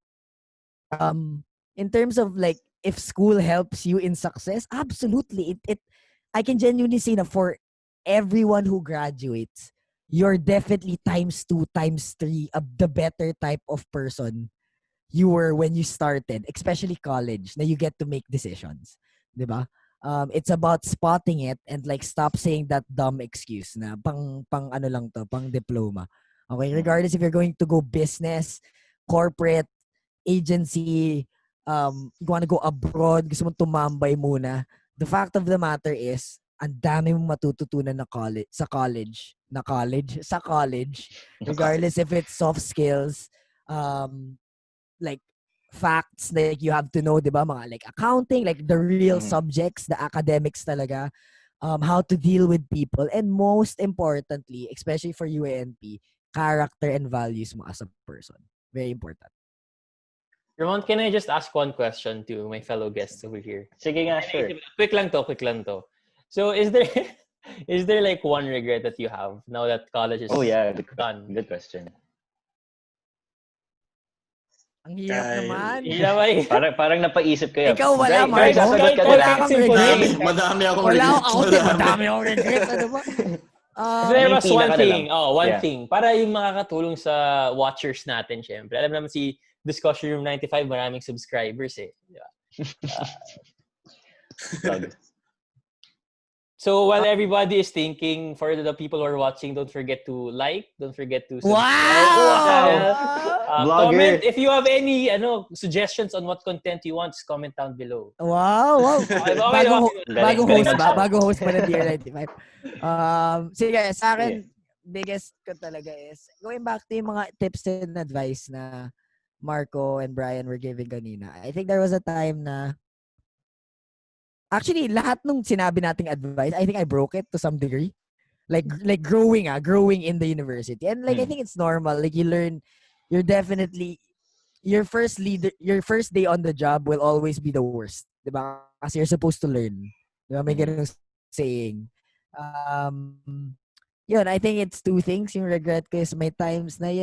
in terms of like if school helps you in success, absolutely. It I can genuinely say that for everyone who graduates, you're definitely times 2, times 3 of the better type of person you were when you started, especially college, na you get to make decisions. Diba? It's about spotting it and like stop saying that dumb excuse na pang ano lang to, pang diploma. Okay, regardless if you're going to go business, corporate, agency, you want to go abroad, gusto mong tumambay muna. The fact of the matter is, ang dami mong matututunan na sa college, regardless if it's soft skills, like facts, like you have to know, di ba, mga like accounting, like the real subjects, the academics talaga, how to deal with people, and most importantly, especially for UA&P, character and values mo as a person. Very important. Ramon, can I just ask one question to my fellow guests over here? Sige nga, sure. Quick lang to. So is there is there like one regret that you have now that college is done? Good question. Ang hirap naman. Parang napaisip kayo. Ikaw wala, Guys, Marco? sasagot ka Wala na. kang regret? Madami akong Wala regrets. ako, madami akong regret. Ano ba? If there was one thing, one Yeah. thing, para yung makakatulong sa watchers natin, syempre. Alam naman si Discussion Room 95, maraming subscribers eh. So while everybody is thinking, for the people who are watching, don't forget to like, don't forget to subscribe. Wow! Comment if you have any suggestions on what content you want, just comment down below. Wow! Bagong host ba ng Dear 95? Sige, sa akin, biggest ko talaga is, going back to yung mga tips and advice na Marco and Brian were giving kanina. I think there was a time na actually, lahat nung sinabi nating advice, I think I broke it to some degree. Like growing in the university. And like I think it's normal. Like you learn, you're definitely your first day on the job will always be the worst. Diba? Kasi you're supposed to learn. Diba? May ganung saying. Yun, I think it's two things. Yung regret ko is may times na,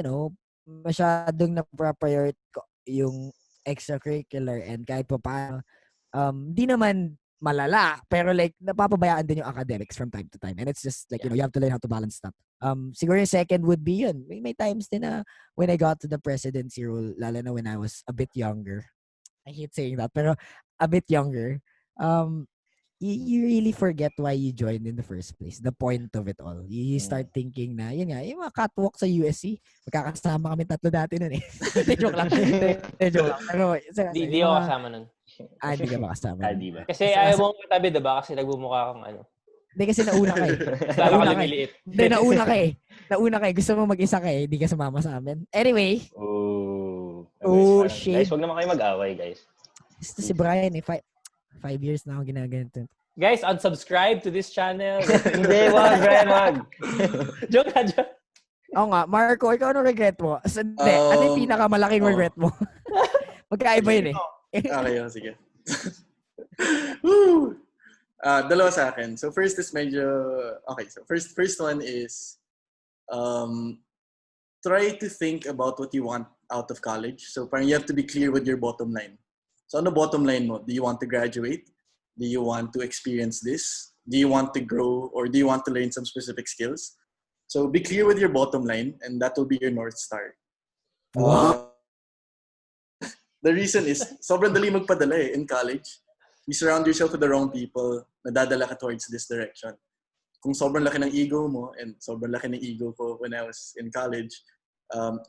masyadong na-priority ko yung extracurricular and kahit pa paano, di naman malala, pero like, napapabayaan din yung academics from time to time. And it's just like, you have to learn how to balance that. Siguro yung second would be yun. May times din na when I got to the presidency role, lalo na when I was a bit younger. I hate saying that, pero a bit younger. You really forget why you joined in the first place. The point of it all. You start thinking na, yun nga, yung mga catwalk sa USC, magkakasama kami tatlo dati nun eh. Joke lang. Joke lang. Pero, Di ako kasama nun. Hindi ka ba kasama? Di ba? Kasi ayaw mong katabi, diba? Kasi nagmumukha kang ano. Hindi kasi nauna ka eh. Lalo ka lumiliit. Hindi, nauna ka eh. Nauna ka eh. Gusto mo mag-isa ka eh. Hindi ka sumama sa amin. Anyway. Shit. Guys, wag naman kayo mag-away, guys. Gusto si Brian eh. 5 years na ako ginaganito. Guys, unsubscribe to this channel. Hindi, wag, Brian, wag. Joke na, joke. Oo nga, Marco, ikaw ano regret mo? Hindi, ano yung pinakamalaking regret mo? Magkaiba yun eh. Okay, sige. Dalawa sa akin. So first is medyo, okay, so first one is, try to think about what you want out of college. So parang you have to be clear with your bottom line. So ano bottom line mo? Do you want to graduate? Do you want to experience this? Do you want to grow or do you want to learn some specific skills? So be clear with your bottom line and that will be your North Star. The reason is, sobrang dali magpadala eh in college. You surround yourself with the wrong people na dadala ka towards this direction. Kung sobrang laki ng ego mo, and sobrang laki ng ego ko when I was in college,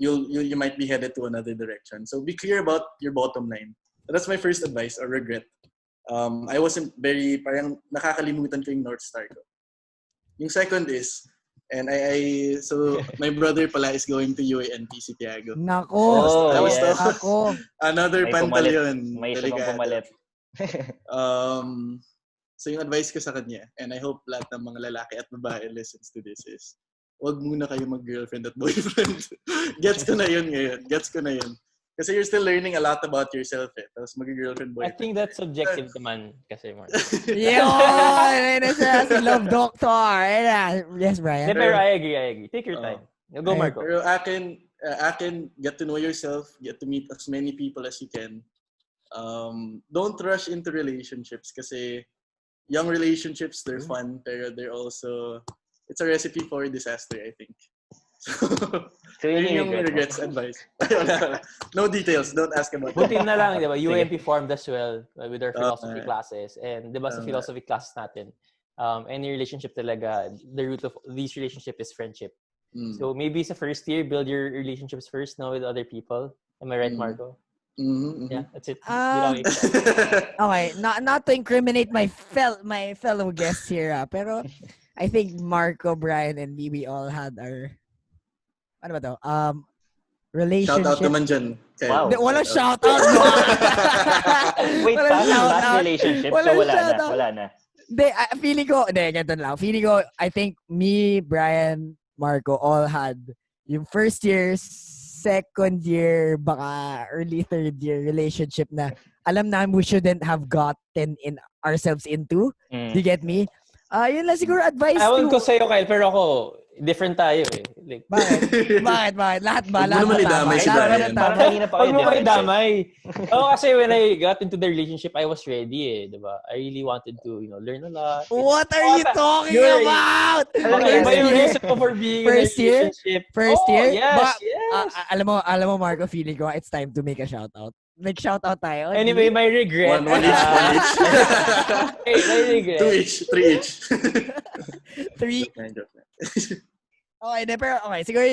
you might be headed to another direction. So be clear about your bottom line. So that's my first advice or regret. I wasn't parang nakakalimutan ko yung North Star ko. Yung second is, and so my brother pala is going to UA&P si Tiago. Nako! Nako! Another pantal yun. May isa pang pumalit. So yung advice ko sa kanya, and I hope lahat ng mga lalaki at babae listens to this is, wag muna kayo mag-girlfriend at boyfriend. Gets ko na yun ngayon. Kasi you're still learning a lot about yourself eh. Tapos mag-girlfriend, boyfriend. I think that's subjective naman kasi more. Yun! Si Love Doctor. Yes, Brian. Pero I agree. Take your time. Go, Marco. Pero akin, get to know yourself, get to meet as many people as you can. Don't rush into relationships kasi young relationships, they're fun, pero they're also, it's a recipe for disaster, I think. So yun yung regrets advice. No details, don't ask about Buti na lang, di ba? UA&P formed as well with our philosophy classes. And di ba sa philosophy classes natin, any relationship talaga, the root of these relationship is friendship. So maybe sa first year, build your relationships first now with other people. Am I right, Marco? Yeah, that's it. Okay, not to incriminate my fellow guests here, pero I think Marco, Brian, and me, we all had our ano ba to? Relationship. Shout out naman dyan. Wow. Walang shout out. Wait, past relationship. So wala na. Feeling ko, ganito lang. Feeling ko, I think me, Brian, Marco, all had yung first year, second year, baka early third year relationship na alam namin we shouldn't have gotten in ourselves into. Do you get me? Yun lang siguro advice. Ewan ko sa'yo, Kyle, pero ako, different tayo eh. Like, Bakit? Lahat ba? Huwag mo naman idamay si Brian. Parang kanina pa kayo. Huwag mo idamay. Kasi when I got into the relationship, I was ready eh. Diba? I really wanted to, learn a lot. What are you talking about? Iba yung reason ko for being in a relationship. First year? Yes. Alam mo, Marco, feeling ko, it's time to make a shout out. Make shout out tayo. Anyway, my regret. One each. Hey, my regret. 3 each. 3. Okay, pero okay. Siguro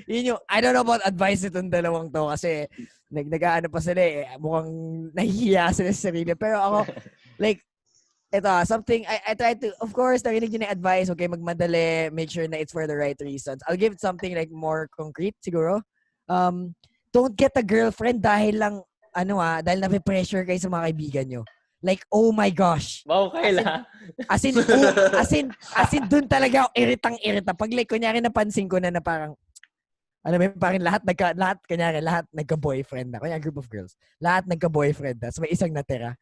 yun yung, I don't know about advice itong dalawang to kasi nag-ano pa sila eh. Mukhang nahihiya sila sa sarili. Pero ako, like, ito, something, I try to, of course, narinig yun yung advice, okay, magmadali, make sure na it's for the right reasons. I'll give something like more concrete, siguro. Don't get a girlfriend dahil lang, dahil na-pressure kayo sa mga kaibigan nyo. Like, oh my gosh. Wow, Kyle, As in, dun talaga ako iritang-irita. Pag like, kunyari napansin ko na parang, alam mo, parang lahat nagka-boyfriend na. Kunyari, group of girls. Lahat nagka-boyfriend na. So, may isang natira.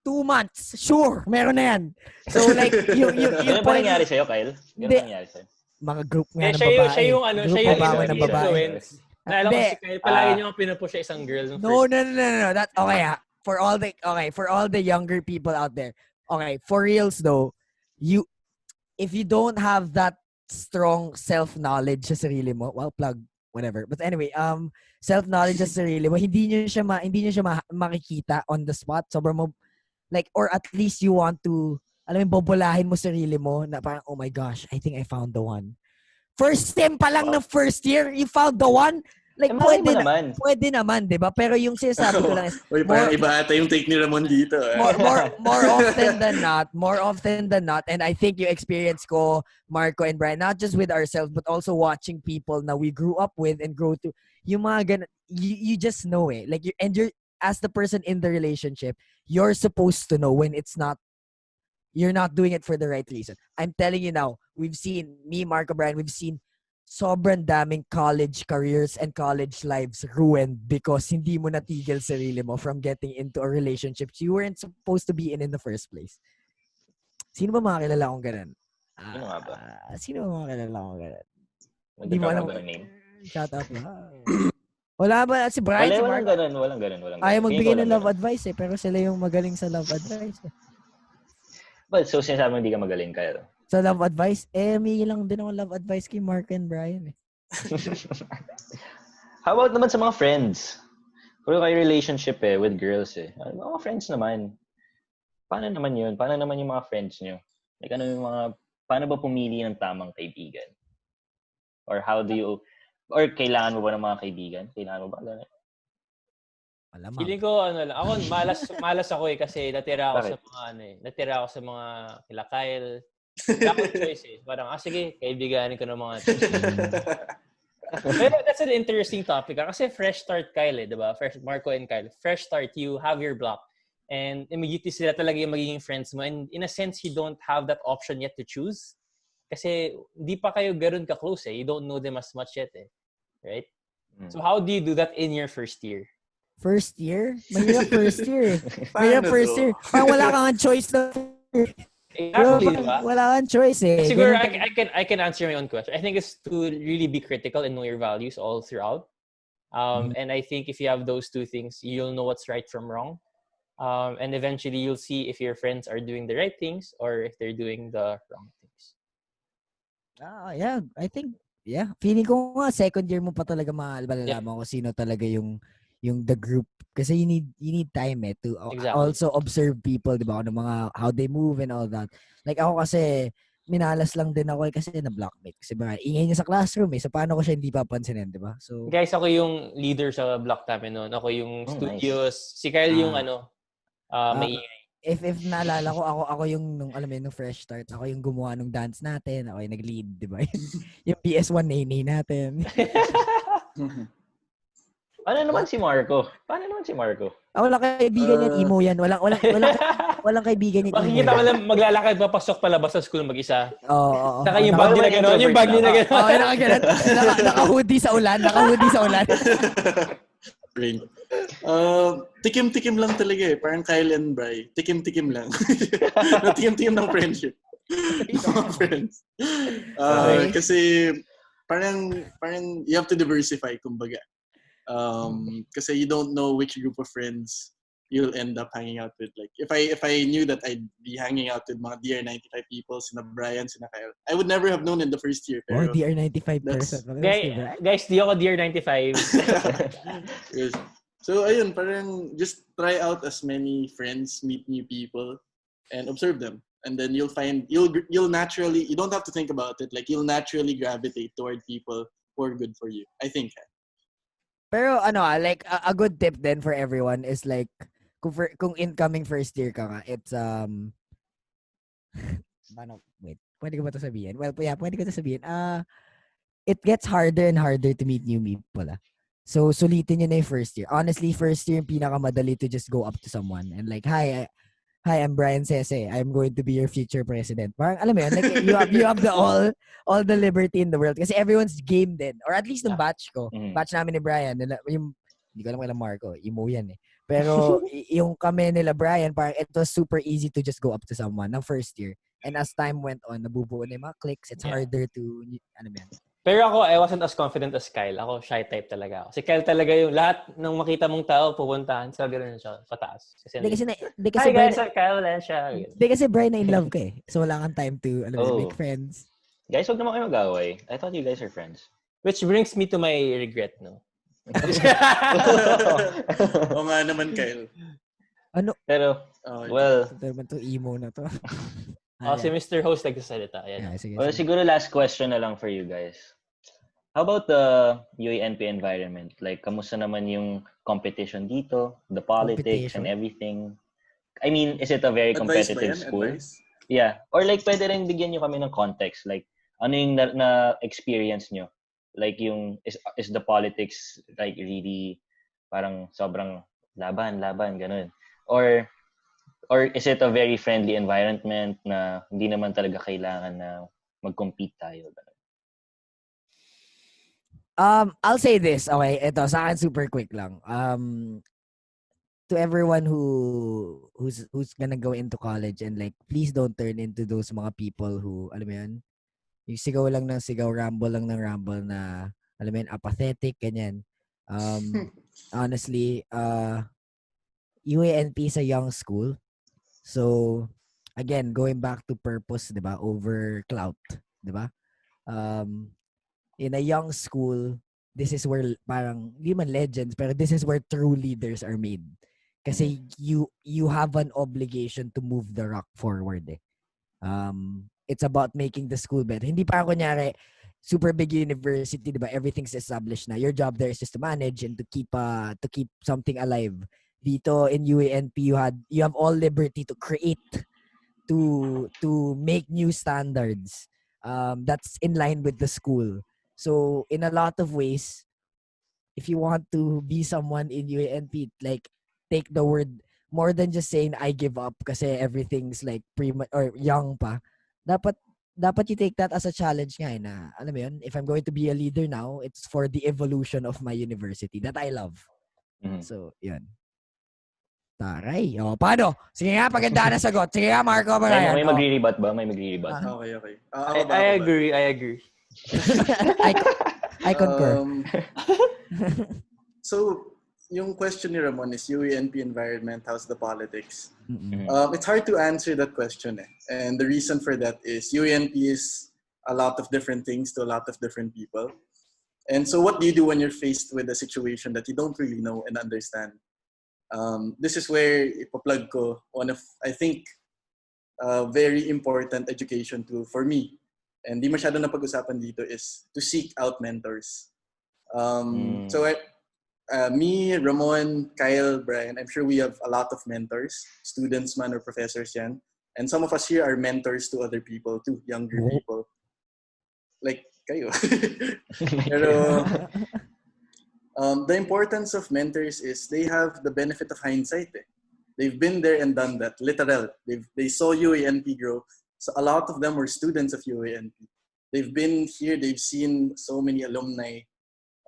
2 months. Sure, meron na yan. So, like, yung Ano ba nangyari sa'yo, Kyle? Ano nangyari sa'yo? Mga group nga ng Siya babae. yung Group babae ng babae. influence. Naalala ko Hindi. si Kyle, palagi niyo akong pinupush sa isang girl nung No. first. That okay ha. For all the younger people out there. Okay, for reals though, if you don't have that strong self-knowledge sa sarili mo, well, plug whatever. But anyway, self-knowledge sa sarili mo, hindi niyo siya makikita on the spot. Sobrang mo like, or at least you want to, alam mo, bobolahin mo sarili mo na parang, oh my gosh, I think I found the one. First sem pa lang ng first year, you found the one? Like, pwede naman, di ba? Pero yung sinasabi ko lang is, Uy, parang iba ata yung take ni Ramon dito. more often than not, and I think you experience ko, Marco and Brian, not just with ourselves, but also watching people na we grew up with and grow to, yung mga you just know it. Like, you're, as the person in the relationship, you're supposed to know when you're not doing it for the right reason. I'm telling you now, we've seen, me, Marco, Brian, we've seen sobrang daming college careers and college lives ruined because hindi mo natigil sarili mo from getting into a relationship you weren't supposed to be in the first place. Sino ba mga kilala kong ganun? Sino nga ba? Sino ba mga kilala kong ganun? Hindi mo alam ba name? Shout out ba? Wala ba? Si Brian, si Marco. Walang ganun. Ayaw magbigay ng love advice pero sila yung magaling sa love advice. But so sinasabi mo hindi ka magaling, Kyle? Sa love advice, may lang din ako love advice kay Mark and Brian. How about naman sa mga friends? Kung kayo relationship with girls mga friends naman. Paano naman yun? Paano naman yung mga friends nyo? Like paano ba pumili ng tamang kaibigan? Or kailangan mo ba ng mga kaibigan? Kailangan mo ba? Malamang. Feeling ko ako malas ako kasi natira ako sa mga kila Kyle. Wala akong choice Parang, sige, kaibiganin ko ng mga Pero that's an interesting topic. Kasi fresh start Kyle diba? Fresh Marco and Kyle. Fresh start, you have your block. And immediately sila talaga yung magiging friends mo. And in a sense, you don't have that option yet to choose. Kasi di pa kayo ganoon ka-close You don't know them as much yet Right? So how do you do that in your first year? First year? Mahirap first year Mahirap first year. Parang wala kang choice na Exactly, wala kang choice Siguro, I can answer my own question. I think it's to really be critical and know your values all throughout. And I think if you have those two things, you'll know what's right from wrong. And eventually, you'll see if your friends are doing the right things or if they're doing the wrong things. Yeah. I think, feeling ko nga, second year mo pa talaga malalaman kung sino talaga yung the group. Kasi you need time to also observe people, di ba? How they move and all that. Like ako kasi, minalas lang din ako kasi na-blockmate. Kasi ba, ingay niya sa classroom So paano ko siya hindi papansinin, di ba? So, guys, ako yung leader sa block namin noon. Ako yung studios. Nice. Si Kyle yung maingay. If naalala ko, ako yung nung fresh start, ako yung gumawa ng dance natin, ako yung nag-lead, di ba? Yung PS1 nay natin. Paano naman si Marco? Wala kaibigan yan, emo yan. Walang kaibigan yan. Makikita mo lang maglalakad papasok palabas sa school mag-isa. Oo. Saka yung bag niya na gano'n. Yung bag niya na gano'n. Oo, nakaganon. Naka-hoodie sa ulan. Brain. Tikim-tikim lang talaga Parang Kyle and Bri. Tikim-tikim lang. Tikim-tikim ng friendship. Mga friends. Kasi parang you have to diversify, kumbaga. Kasi you don't know which group of friends you'll end up hanging out with. Like, if I knew that I'd be hanging out with mga DR95 people, sina Brian, sina Kyle, I would never have known in the first year. Pero DR95 person. Guys, di ako DR95. Yes. So, ayun, parang just try out as many friends, meet new people, and observe them. And then you'll find, you'll naturally, you don't have to think about it, like you'll naturally gravitate toward people who are good for you, I think. Pero like a good tip then for everyone is like kung incoming first year ka nga, it's pwede ko ba 'to sabihin? Well, yeah, pwede ko 'to sabihin. It gets harder and harder to meet new people. So sulitin niyo na yung first year. Honestly, first year yung pinakamadali to just go up to someone and like, Hi, I'm Brian Sese. I'm going to be your future president. Parang, alam mo yun, like, you have the all the liberty in the world. Kasi everyone's game din. Or at least ng batch ko. Batch namin ni Brian. Hindi ko alam kailang Marco. Imo yan Pero, yung kami nila Brian, parang it was super easy to just go up to someone ng first year. And as time went on, nabubuo na yung mga clicks. It's harder to, Pero ako, I wasn't as confident as Kyle. Ako, shy type talaga ako. Si Kyle talaga yung lahat ng makita mong tao, pupuntahan, sa gano'n siya, pataas. Hindi kasi hi Brian, guys, I'm Kyle, and siya. hindi kasi Brian na in love ka eh. So wala kang time to, alam mo yun, make friends. Guys, huwag naman kayo mag-away. I thought you guys are friends. Which brings me to my regret, no? Oo nga naman, Kyle. Ano? Pero, well... Ito naman to emo na to. Si Mr. Host nagsasalita. Sige. Siguro last question na lang for you guys. How about the UA&P environment? Like, kamusta naman yung competition dito? The politics and everything? I mean, is it a very competitive school? Advice? Yeah. Or like, pwede rin bigyan nyo kami ng context. Like, ano yung na-experience nyo? Like, yung, is the politics, like, really, parang sobrang laban, ganun? Or is it a very friendly environment na hindi naman talaga kailangan na mag-compete tayo? I'll say this, okay? Ito, sa akin super quick lang. To everyone who's gonna go into college and like, please don't turn into those mga people who, alam mo yun, yung sigaw lang ng sigaw, ramble lang ng ramble na, alam mo yun, apathetic, ganyan. Honestly, UA&P is a young school. So, again, going back to purpose, di ba? Over clout, di ba? In a young school, this is where parang, hindi man legends, pero this is where true leaders are made. Kasi you have an obligation to move the rock forward eh. It's about making the school better. Hindi pa kunyari, super big university, di ba? Everything's established na. Your job there is just to manage and to keep something alive. Dito in UA&P, you have all liberty to create, to make new standards. That's in line with the school. So in a lot of ways, if you want to be someone in UA&P, like take the word more than just saying I give up kasi everything's like or young pa. Dapat you take that as a challenge nga na, alam mo yun, if I'm going to be a leader now, it's for the evolution of my university that I love. So, yun. Taray. O, paano? Sige nga, paganda na sagot. Sige nga, Marco. May magre-rebut ba? May magre-rebut? Okay. I agree. I concur. So, yung question ni Ramon is UA&P environment, how's the politics? Mm-hmm. It's hard to answer that question. And the reason for that is UA&P is a lot of different things to a lot of different people. And so what do you do when you're faced with a situation that you don't really know and understand? This is where ipa-plug ko one of, I think, very important education tool for me. And di masyado na pag-usapan dito is to seek out mentors. So me, Ramon, Kyle, Brian, I'm sure we have a lot of mentors, students man or professors yan. And some of us here are mentors to other people too, younger people. Like kayo. Pero the importance of mentors is they have the benefit of hindsight. They've been there and done that, literal. They saw UA&P grow. So a lot of them were students of UA&P. They've been here, they've seen so many alumni.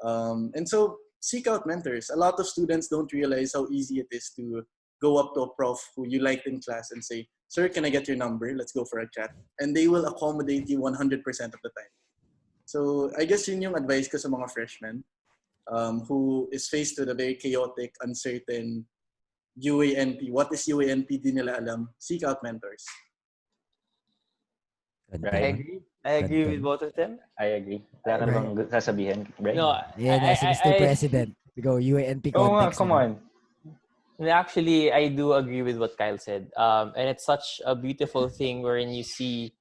And so seek out mentors. A lot of students don't realize how easy it is to go up to a prof who you liked in class and say, "Sir, can I get your number? Let's go for a chat." And they will accommodate you 100% of the time. So I guess yun yung advice ko sa mga freshmen who is faced with a very chaotic, uncertain UA&P. What is UA&P? Di nila alam. Seek out mentors. Right. I agree with both of them. I agree. Wala ka na bang sasabihin, Brian? No, yeah, si Mr. President. Go, UA&P context. Come on. Actually, I do agree with what Kyle said. And it's such a beautiful thing wherein you see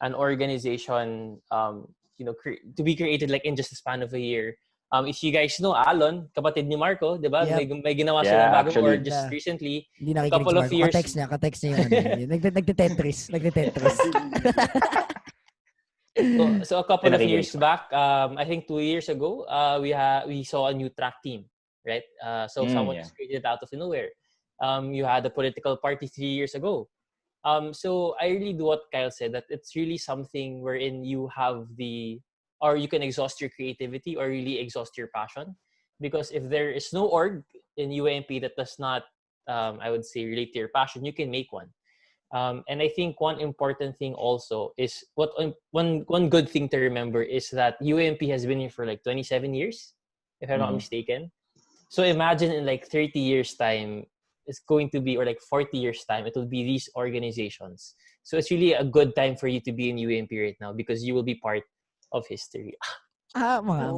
an organization, to be created like in just a span of a year. If you guys know Alon, kapatid ni Marco, di ba? Yep. May ginawa silang bagong actually. org just recently. Hindi nakikinig si Marco. Ka-text niya yung Nagte-Tetris. So a couple of years back, I think 2 years ago, we saw a new track team, right? Someone just created out of nowhere. You had a political party 3 years ago. So I really do what Kyle said, that it's really something wherein you have or you can exhaust your creativity or really exhaust your passion. Because if there is no org in UA&P that does not, I would say, relate to your passion, you can make one. And I think one important thing also is one good thing to remember is that UA&P has been here for like 27 years, if I'm not mistaken. So imagine in like 30 years time, it's going to be, or like 40 years time, it will be these organizations. So it's really a good time for you to be in UA&P right now because you will be part of history. Mga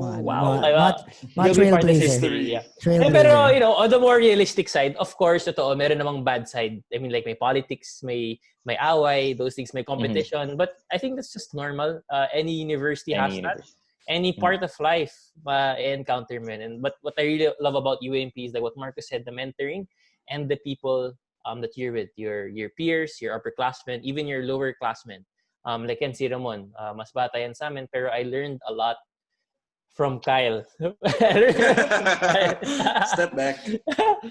You'll be part of trailblazer. history, yeah. Trailblazer. Pero, on the more realistic side, of course, totoo, meron namang bad side. I mean, like, may politics, may away, those things, may competition. But I think that's just normal. Any university has that. Any part of life, encounter men. And but what I really love about UA&P is like what Marcus said, the mentoring and the people that you're with, your peers, your upperclassmen, even your lower classmen. Like yan si Ramon, mas bata yan sa amin, pero I learned a lot from Kyle. Step back.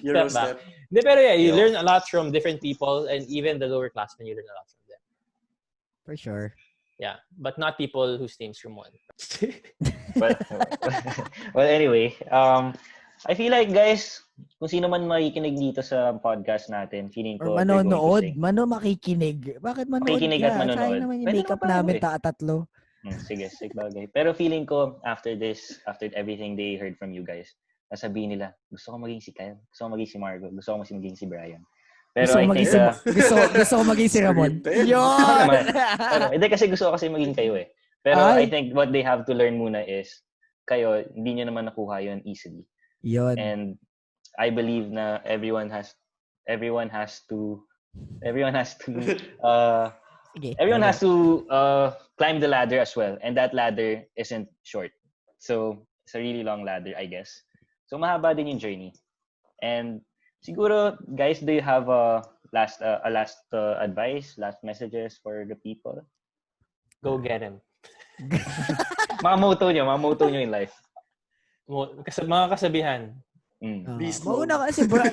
Euro step. Pero yeah, you learn a lot from different people, and even the lower classmen, you learn a lot from them. For sure. Yeah, but not people whose names Ramon. well, anyway, I feel like guys, kung sino man makikinig dito sa podcast natin, feeling ko or manonood, makikinig. Bakit manonood makikinig ka? at manonood. Sayang naman yung makeup namin tatlo. Sige, bagay. Pero feeling ko, after everything they heard from you guys, nasabihin nila, gusto ko maging si Kyle, gusto ko maging si Margo, gusto ko maging si Brian. Pero I think, gusto ko maging si Ramon. Yun! Hindi kasi gusto ko kasi maging kayo eh. Pero I think what they have to learn muna is, kayo, hindi nyo naman nakuha yun easily. Yun. And I believe na everyone has to climb the ladder as well, and that ladder isn't short, so it's a really long ladder, I guess. So mahaba din yung journey. And siguro guys, do you have a last advice, last messages for the people? Go get him. mga motto nyo in life. Mga kasabihan. Beast mode. Mauna kasi bro.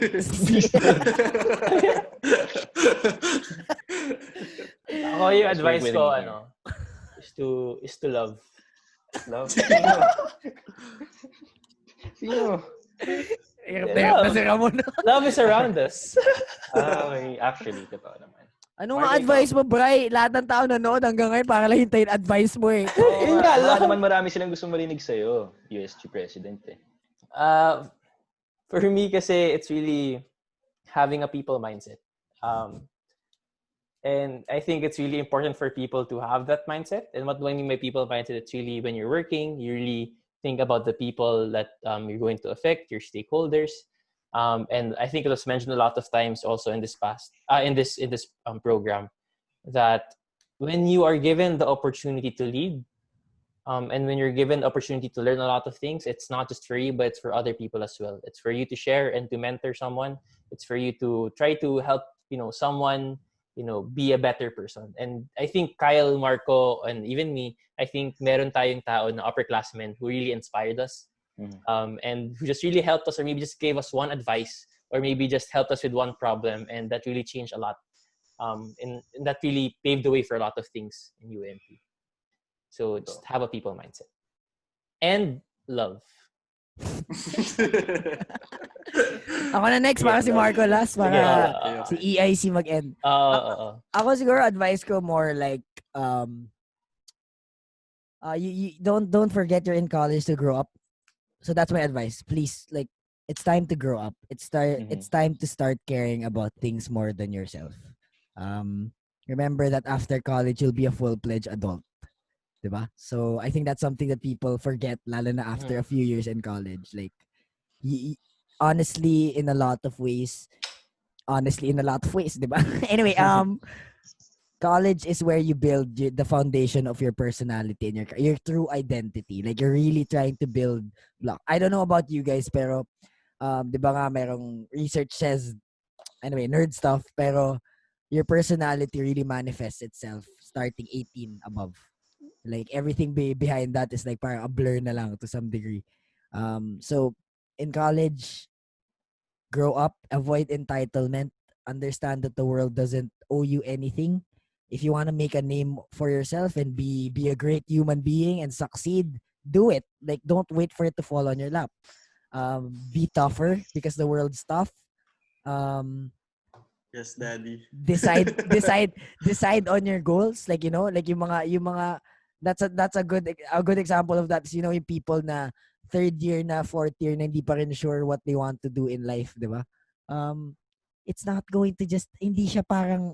Ako yung advice ko, is to love. Love? Sino? Kasi Ramon. Love is around us. Okay, actually, totoo naman. Ano nga advice mo, Bri? Lahat ng tao nanood hanggang ngayon para lang hintayin advice mo eh. Yun nga, naman marami silang gusto marinig sa'yo. USG President eh. For me kasi, it's really having a people mindset. And I think it's really important for people to have that mindset. And what do I mean by people mindset? It's really when you're working, you really think about the people that you're going to affect, your stakeholders. And I think it was mentioned a lot of times also in this program that when you are given the opportunity to lead, and when you're given the opportunity to learn a lot of things, it's not just for you, but it's for other people as well. It's for you to share and to mentor someone. It's for you to try to help, someone, be a better person. And I think Kyle, Marco, and even me, I think meron tayong tao na upperclassmen who really inspired us. And who just really helped us, or maybe just gave us one advice, or maybe just helped us with one problem, and that really changed a lot. And that really paved the way for a lot of things in UA&P. So just have a people mindset. And love. Ako na next, para si Marco last, para si EIC mag-end. Ako siguro advice ko more like, you don't forget you're in college to grow up. So that's my advice. Please, like, it's time to grow up. It's time to start caring about things more than yourself. Remember that after college, you'll be a full-fledged adult. Diba? So I think that's something that people forget, lalo na after a few years in college. Like, honestly, in a lot of ways, diba? Anyway, college is where you build the foundation of your personality and your true identity. Like, you're really trying to build block. I don't know about you guys, pero diba nga merong research says, anyway, nerd stuff, pero your personality really manifests itself starting 18 above. Like, everything behind that is like parang a blur na lang to some degree. So in college, grow up, avoid entitlement, understand that the world doesn't owe you anything. If you want to make a name for yourself and be a great human being and succeed, do it. Like, don't wait for it to fall on your lap. Be tougher because the world's tough. Yes, daddy. decide on your goals, like like yung mga that's a good example of that is, yung people na third year na fourth year na hindi pa rin sure what they want to do in life, di ba? It's not going to just, hindi siya parang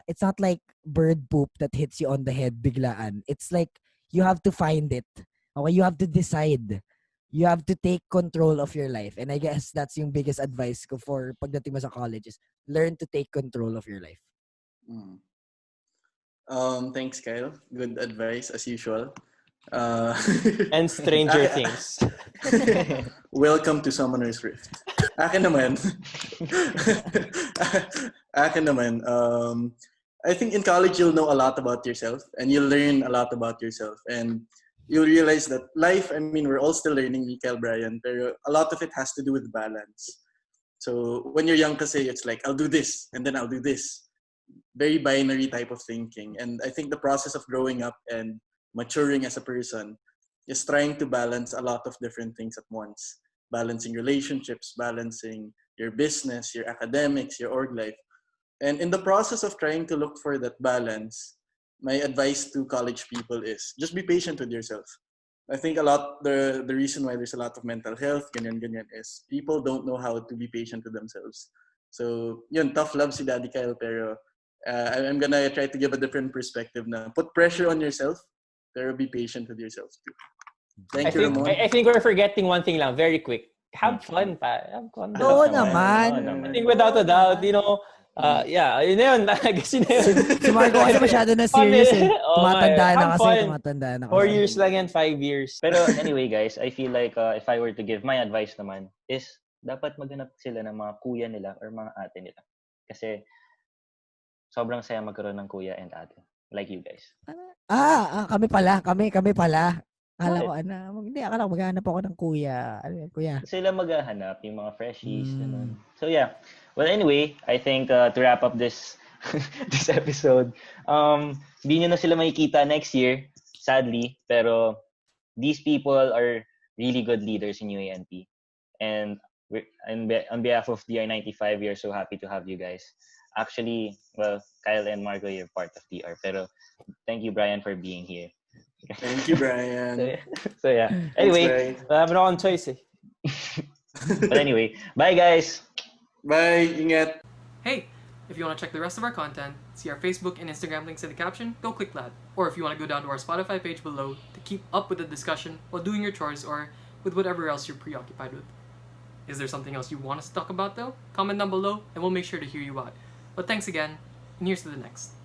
it's not like bird poop that hits you on the head biglaan. It's like you have to find it. Okay, you have to decide. You have to take control of your life. And I guess that's yung biggest advice ko for pagdating mo sa college is learn to take control of your life. Mm. Thanks, Kyle. Good advice as usual. And Stranger Things. Welcome to Summoner's Rift. Akin naman. I think in college you'll know a lot about yourself and you'll learn a lot about yourself, and you'll realize that life, I mean, we're all still learning, Mikael, Brian, pero a lot of it has to do with balance. So when you're young kasi, it's like, I'll do this and then I'll do this. Very binary type of thinking. And I think the process of growing up and maturing as a person is trying to balance a lot of different things at once. Balancing relationships, balancing your business, your academics, your org life. And in the process of trying to look for that balance, my advice to college people is just be patient with yourself. I think the reason why there's a lot of mental health, ganyan, is people don't know how to be patient with themselves. So, yun, tough love si Daddy Kyle, pero I'm gonna try to give a different perspective na put pressure on yourself, pero be patient with yourself too. Thank you, Ramon. I think we're forgetting one thing lang, very quick. Have fun pa. Have fun. Oo naman. I think without a doubt, yeah, yun na yun. I guess yun na yun. Si Marco kasi masyado na serious eh. Tumatanda na Have kasi. fun. Tumatanda na kasi. 4 years lang yan, 5 years. Pero anyway, guys, I feel like if I were to give my advice naman is dapat maghanap sila ng mga kuya nila or mga ate nila. Kasi sobrang saya magkaroon ng kuya and ate. Like you guys. Kami pala. Akala ko, akala ko maghanap ako ng kuya. Ano yan, kuya? Sila maghahanap, yung mga freshies. Ganun. So yeah. Well, anyway, I think to wrap up this this episode, hindi nyo na sila makikita next year, sadly. Pero these people are really good leaders in UA&P. And on behalf of DR95, we are so happy to have you guys. Actually, well, Kyle and Marco, you're part of DR. Pero thank you, Brian, for being here. Thank you, Brian. So yeah. Anyway, wala mo na akong choice eh. But anyway, bye guys. Bye. Ingat. Hey, if you want to check the rest of our content, see our Facebook and Instagram links in the caption, go click that. Or if you want to go down to our Spotify page below to keep up with the discussion while doing your chores or with whatever else you're preoccupied with. Is there something else you want us to talk about though? Comment down below and we'll make sure to hear you out. But thanks again, and here's to the next.